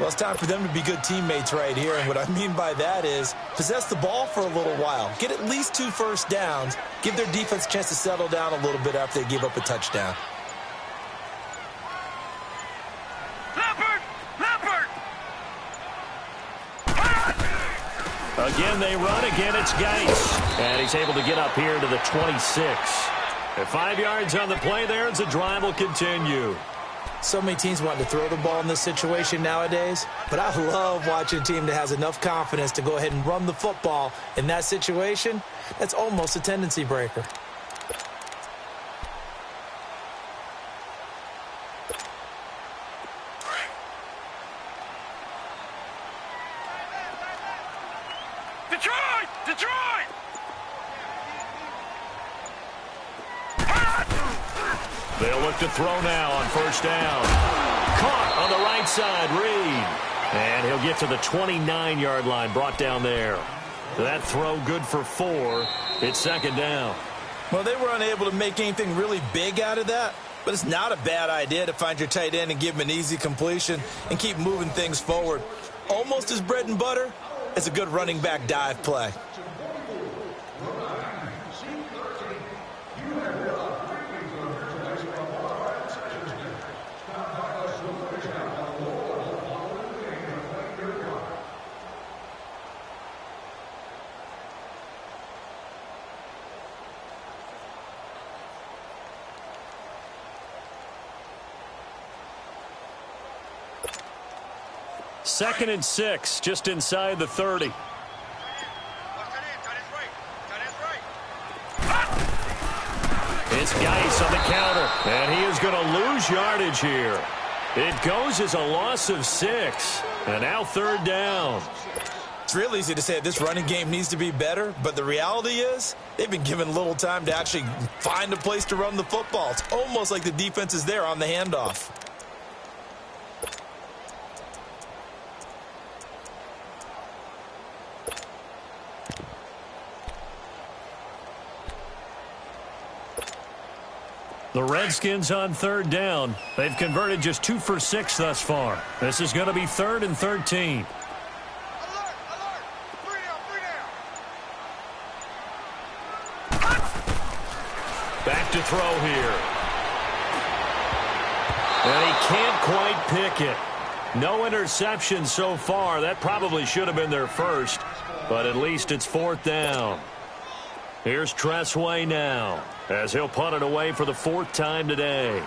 it's time for them to be good teammates right here. And what I mean by that is possess the ball for a little while. Get at least 2 first downs. Give their defense a chance to settle down a little bit after they give up a touchdown. Again, they run. Again, it's Geis. And he's able to get up here to the 26. At 5 yards on the play there, as the drive will continue. So many teams want to throw the ball in this situation nowadays, but I love watching a team that has enough confidence to go ahead and run the football in that situation. That's almost a tendency breaker. Detroit! Detroit! They'll look to throw now on first down. Caught on the right side, Reed. And he'll get to the 29-yard line, brought down there. That throw good for 4. It's 2nd down. Well, they were unable to make anything really big out of that, but it's not a bad idea to find your tight end and give him an easy completion and keep moving things forward. Almost as bread and butter. It's a good running back dive play. Second and 6, just inside the 30. It's Geis on the counter, and he is going to lose yardage here. It goes as a loss of 6, and now 3rd down. It's real easy to say this running game needs to be better, but the reality is they've been given little time to actually find a place to run the football. It's almost like the defense is there on the handoff. The Redskins on 3rd down. They've converted just 2 for 6 thus far. This is going to be 3rd and 13. Alert! Alert! 3 down! Back to throw here. And he can't quite pick it. No interception so far. That probably should have been their first, but at least it's 4th down. Here's Tressway now, as he'll punt it away for the 4th time today.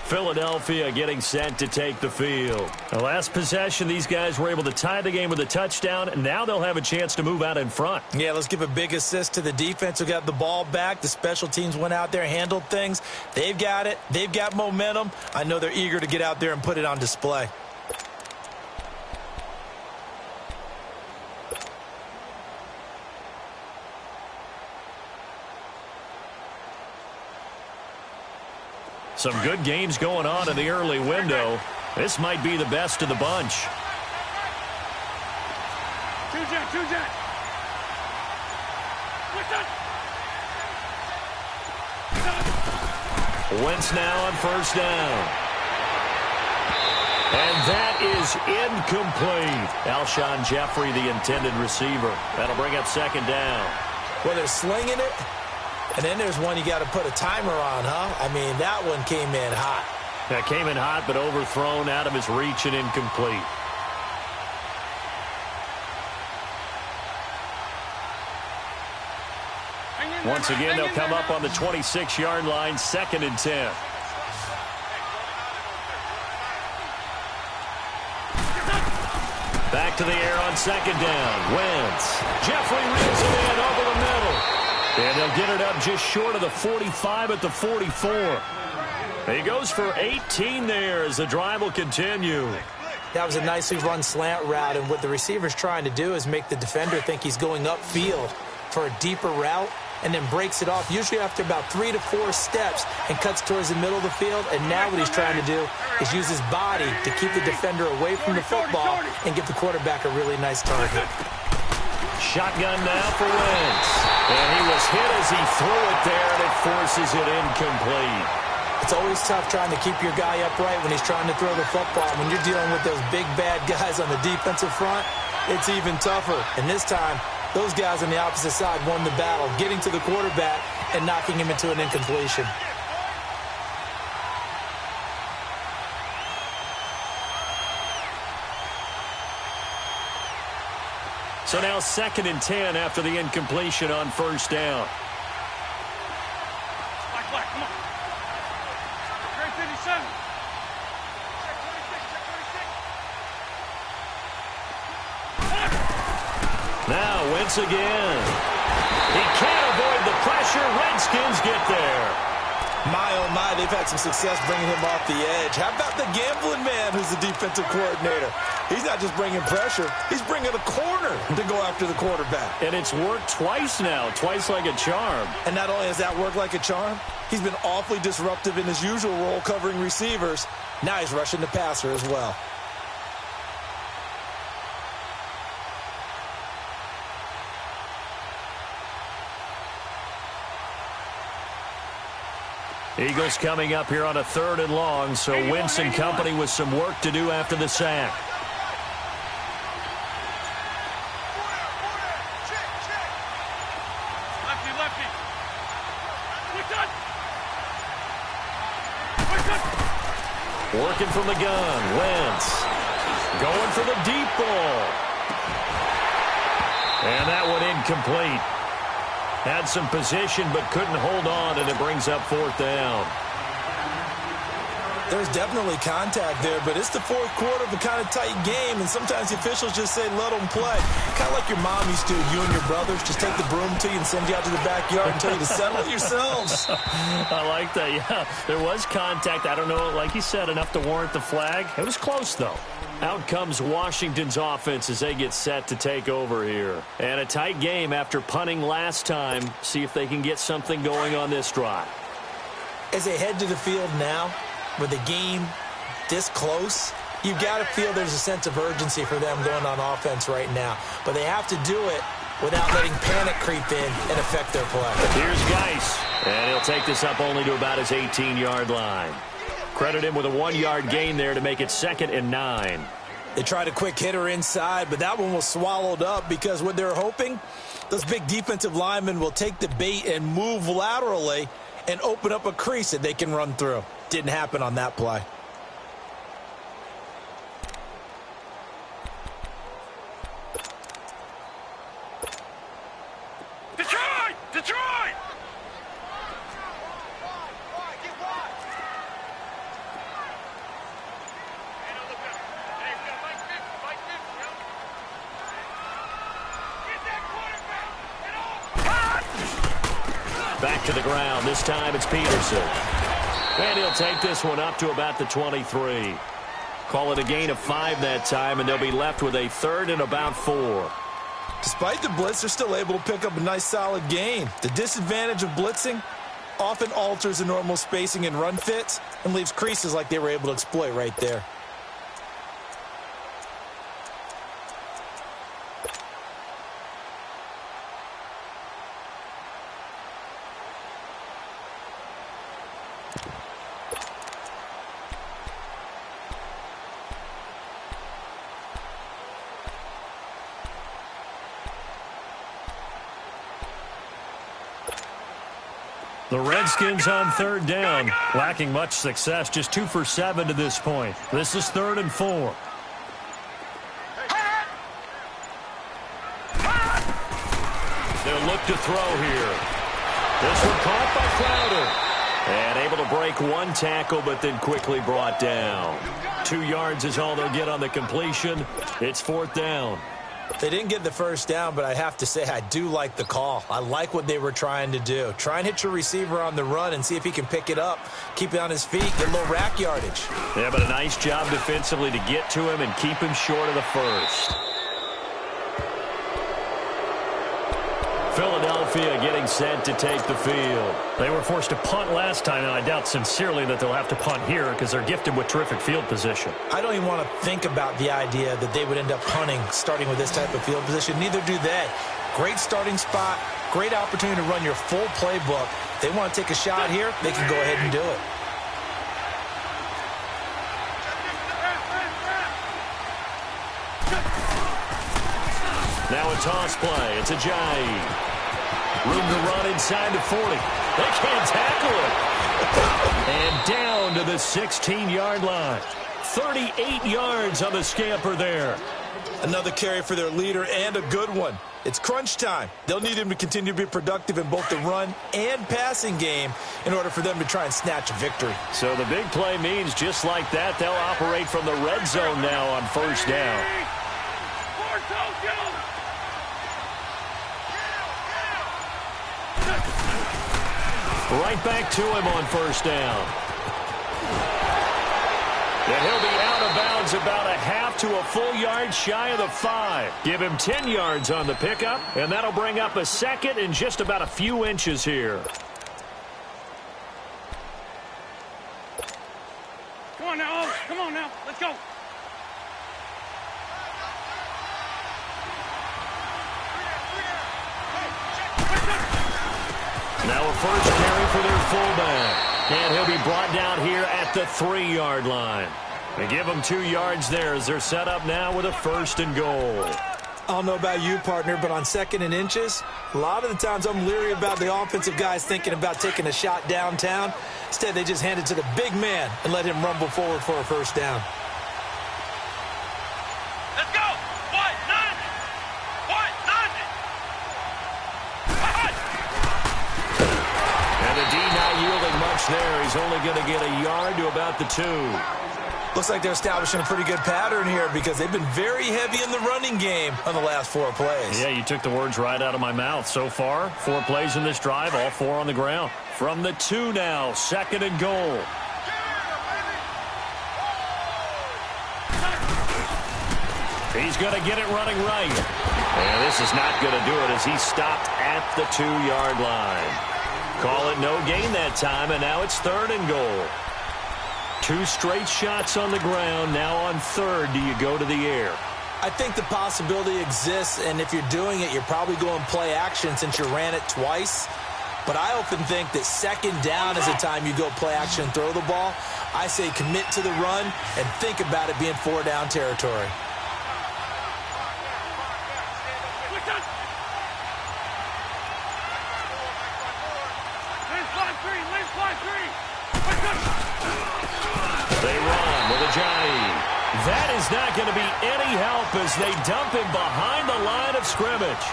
Philadelphia getting set to take the field. The last possession, these guys were able to tie the game with a touchdown, and now they'll have a chance to move out in front. Yeah, let's give a big assist to the defense who got the ball back. The special teams went out there, handled things. They've got it. They've got momentum. I know they're eager to get out there and put it on display. Some good games going on in the early window. This might be the best of the bunch. Two-jet. Wentz now on first down. And that is incomplete. Alshon Jeffrey, the intended receiver. That'll bring up 2nd down. Well, they're slinging it. And then there's one you got to put a timer on, huh? I mean, that one came in hot. That came in hot, but overthrown, out of his reach and incomplete. Once again, they'll come up on the 26-yard line, 2nd and 10. Back to the air on 2nd down. Wentz. Jeffrey reels it in over the middle. And they'll get it up just short of the 45 at the 44. He goes for 18 there as the drive will continue. That was a nicely run slant route, and what the receiver's trying to do is make the defender think he's going upfield for a deeper route. and then breaks it off, usually after about 3 to 4 steps, and cuts towards the middle of the field. And now what he's trying to do is use his body to keep the defender away from the football and give the quarterback a really nice target. Shotgun now for Wentz. And he was hit as he threw it there, and it forces it incomplete. It's always tough trying to keep your guy upright when he's trying to throw the football. When you're dealing with those big, bad guys on the defensive front, it's even tougher. And this time, those guys on the opposite side won the battle, getting to the quarterback and knocking him into an incompletion. So now 2nd and 10 after the incompletion on first down. Black, come on. Great 57. Now Wentz again. He can't avoid the pressure. Redskins get there. My, oh my, they've had some success bringing him off the edge. How about the gambling man who's the defensive coordinator? He's not just bringing pressure, he's bringing a corner to go after the quarterback. And it's worked twice now, twice like a charm. And not only has that worked like a charm, he's been awfully disruptive in his usual role covering receivers. Now he's rushing the passer as well. Eagles coming up here on a 3rd and long, so Wentz and company with some work to do after the sack. Lefty. Working from the gun, Wentz. Going for the deep ball. And that one incomplete. Had some position but couldn't hold on, and it brings up 4th down. There's definitely contact there, but it's the 4th quarter of a kind of tight game, and sometimes the officials just say, let them play. Kind of like your mom used to, you and your brothers, just take the broom to you and send you out to the backyard and tell you to settle it yourselves. I like that, yeah. There was contact. I don't know, like you said, enough to warrant the flag. It was close, though. Out comes Washington's offense as they get set to take over here. And a tight game after punting last time. See if they can get something going on this drive. As they head to the field now, with the game this close, you've got to feel there's a sense of urgency for them going on offense right now. But they have to do it without letting panic creep in and affect their play. Here's Geis, and he'll take this up only to about his 18-yard line. Credit him with a 1-yard gain there to make it 2nd and 9. They tried a quick hitter inside, but that one was swallowed up because what they're hoping, those big defensive linemen will take the bait and move laterally and open up a crease that they can run through. Didn't happen on that play. Detroit! Back to the ground. This time it's Peterson. And he'll take this one up to about the 23. Call it a gain of 5 that time, and they'll be left with a 3rd and about 4. Despite the blitz, they're still able to pick up a nice solid gain. The disadvantage of blitzing often alters the normal spacing and run fits and leaves creases like they were able to exploit right there. The Redskins on 3rd down, lacking much success, just 2 for 7 to this point. This is 3rd and 4. They'll look to throw here. This one caught by Crowder. And able to break 1 tackle, but then quickly brought down. 2 yards is all they'll get on the completion. It's 4th down. They didn't get the first down, but I have to say I do like the call. I like what they were trying to do. Try and hit your receiver on the run and see if he can pick it up, keep it on his feet, get a little rack yardage. Yeah, but a nice job defensively to get to him and keep him short of the first. Philadelphia Philadelphia getting set to take the field. They were forced to punt last time, and I doubt sincerely that they'll have to punt here because they're gifted with terrific field position. I don't even want to think about the idea that they would end up punting starting with this type of field position. Neither do they. Great starting spot, great opportunity to run your full playbook. If they want to take a shot here, they can go ahead and do it. Now a toss play. It's Ajayi. Room to run inside the 40. They can't tackle it. And down to the 16-yard line. 38 yards on the scamper there. Another carry for their leader and a good one. It's crunch time. They'll need him to continue to be productive in both the run and passing game in order for them to try and snatch a victory. So the big play means just like that, they'll operate from the red zone now on first down. Right back to him on first down. And he'll be out of bounds about a half to a full yard shy of the 5. Give him 10 yards on the pickup, and that'll bring up a second and just about a few inches here. Come on now, come on now, let's go. Now a first carry for their fullback. And he'll be brought down here at the 3-yard line. They give him 2 yards there as they're set up now with a first and goal. I don't know about you, partner, but on second and inches, a lot of the times I'm leery about the offensive guys thinking about taking a shot downtown. Instead, they just hand it to the big man and let him rumble forward for a first down. Let's go. What? None. What? None. And the D not yielding much there. He's only going to get a yard to about the 2. Looks like they're establishing a pretty good pattern here because they've been very heavy in the running game on the last 4 plays. Yeah, you took the words right out of my mouth. So far, 4 plays in this drive, all 4 on the ground. From the 2 now, second and goal. He's going to get it running right. And this is not going to do it as he stopped at the 2-yard line. Call it no gain that time, and now it's third and goal. 2 straight shots on the ground. Now on third, do you go to the air? I think the possibility exists, and if you're doing it, you're probably going play action since you ran it twice. But I often think that second down is the time you go play action and throw the ball. I say commit to the run and think about it being 4-down territory. They run with Ajayi. That is not going to be any help as they dump him behind the line of scrimmage.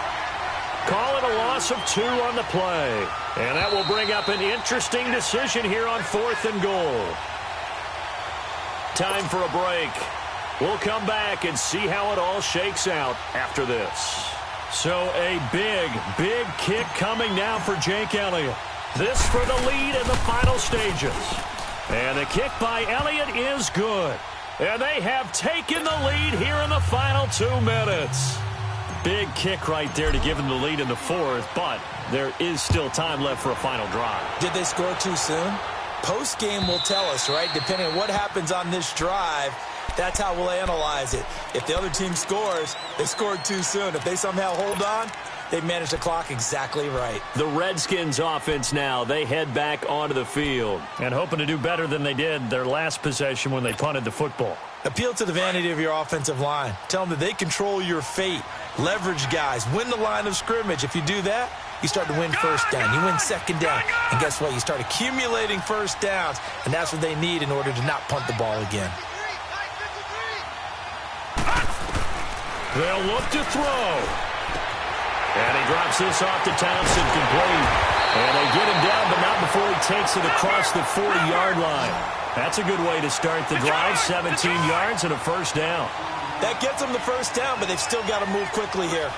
Call it a loss of 2 on the play. And that will bring up an interesting decision here on 4th and goal. Time for a break. We'll come back and see how it all shakes out after this. So a big, big kick coming now for Jake Elliott. This for the lead in the final stages. And the kick by Elliott is good. And they have taken the lead here in the final 2 minutes. Big kick right there to give them the lead in the 4th, but there is still time left for a final drive. Did they score too soon? Post-game will tell us, right? Depending on what happens on this drive, that's how we'll analyze it. If the other team scores, they scored too soon. If they somehow hold on, they managed the clock exactly right. The Redskins offense now, they head back onto the field. And hoping to do better than they did their last possession when they punted the football. Appeal to the vanity of your offensive line. Tell them that they control your fate. Leverage guys. Win the line of scrimmage. If you do that, you start to win first down. You win second down. And guess what? You start accumulating first downs. And that's what they need in order to not punt the ball again. They'll look to throw. And he drops this off to Townsend complete. And they get him down, but not before he takes it across the 40-yard line. That's a good way to start the drive. 17 yards and a first down. That gets them the first down, but they've still got to move quickly here.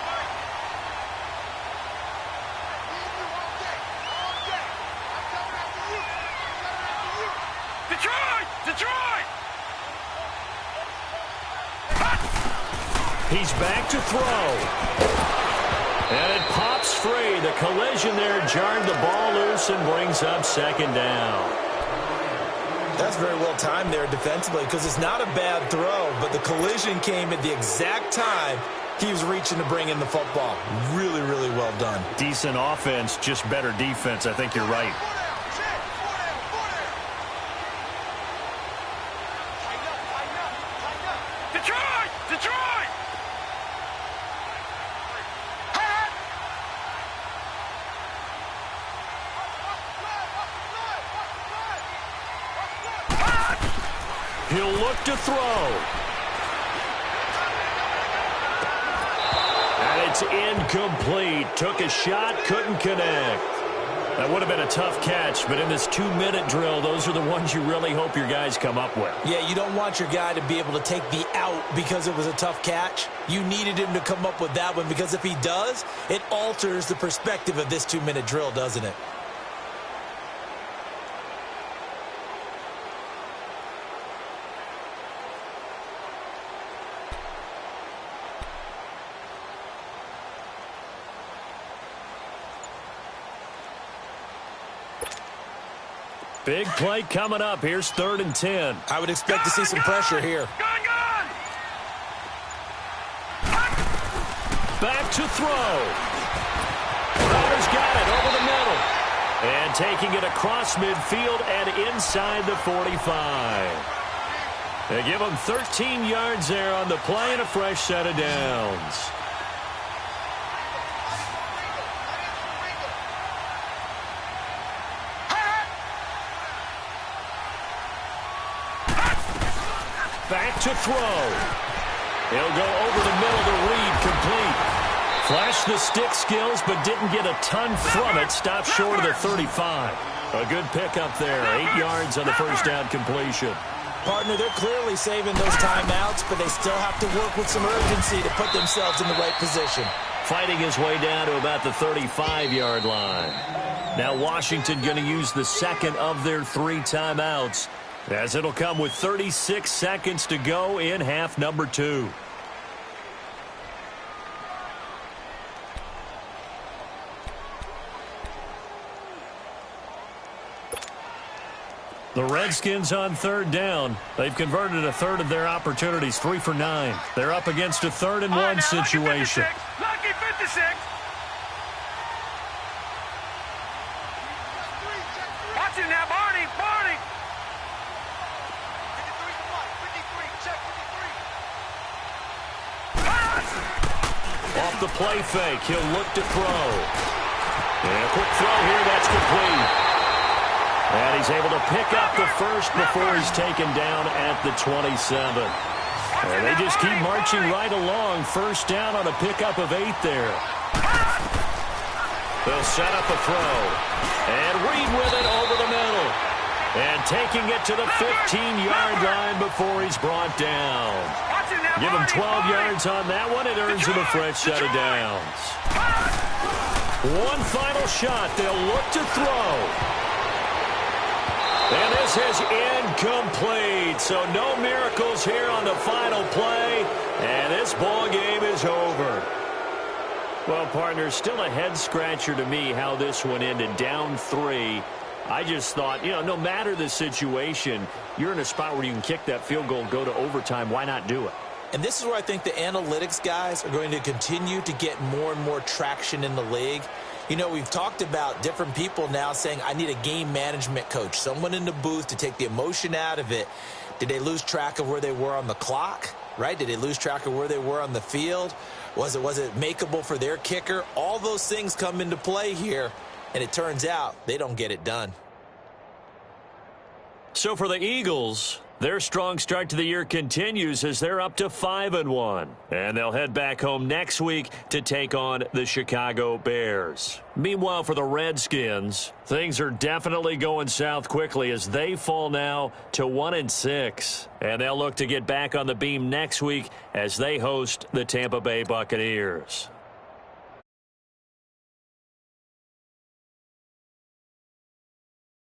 Detroit! Detroit! He's back to throw. And it pops free. The collision there jarred the ball loose and brings up second down. That's very well timed there defensively because it's not a bad throw, but the collision came at the exact time he was reaching to bring in the football. Really, really well done. Decent offense, just better defense. I think you're right. Detroit! Detroit! He'll look to throw. And it's incomplete. Took a shot, couldn't connect. That would have been a tough catch, but in this 2-minute drill, those are the ones you really hope your guys come up with. Yeah, you don't want your guy to be able to take the out because it was a tough catch. You needed him to come up with that one because if he does, it alters the perspective of this 2-minute drill, doesn't it? Big play coming up. Here's 3rd and 10. I would expect to see some pressure here. Gun! Back to throw. Crowder's got it over the middle. And taking it across midfield and inside the 45. They give him 13 yards there on the play and a fresh set of downs. Back to throw. He'll go over the middle to Reed, complete. Flashed the stick skills, but didn't get a ton from it. Stopped short of the 35. A good pickup there. 8 yards on the first down completion. Partner, they're clearly saving those timeouts, but they still have to work with some urgency to put themselves in the right position. Fighting his way down to about the 35-yard line. Now Washington going to use the second of their 3 timeouts, as it'll come with 36 seconds to go in half number 2. The Redskins on 3rd down. They've converted a third of their opportunities, 3 for 9. They're up against a 3rd and 1 situation. Lucky 56. Watch it now, Barney. Barney. 53, check 53. Off the play fake, he'll look to throw. And a quick throw here, that's complete. And he's able to pick up the first before he's taken down at the 27. And they just keep marching right along. First down on a pickup of 8 there. They'll set up a throw. And Reed with it over the middle. And taking it to the 15-yard line before he's brought down. Give him 12 yards on that one. It earns him a fresh set of downs. One final shot. They'll look to throw. And this is incomplete. So no miracles here on the final play. And this ball game is over. Well, partner, still a head-scratcher to me how this one ended. Down 3. I just thought, no matter the situation, you're in a spot where you can kick that field goal, go to overtime. Why not do it? And this is where I think the analytics guys are going to continue to get more and more traction in the league. We've talked about different people now saying, I need a game management coach, someone in the booth to take the emotion out of it. Did they lose track of where they were on the clock, right? Did they lose track of where they were on the field? Was it makeable for their kicker? All those things come into play here, and it turns out they don't get it done. So for the Eagles, their strong start to the year continues as they're up to 5-1. And they'll head back home next week to take on the Chicago Bears. Meanwhile, for the Redskins, things are definitely going south quickly as they fall now to 1-6. And they'll look to get back on the beam next week as they host the Tampa Bay Buccaneers.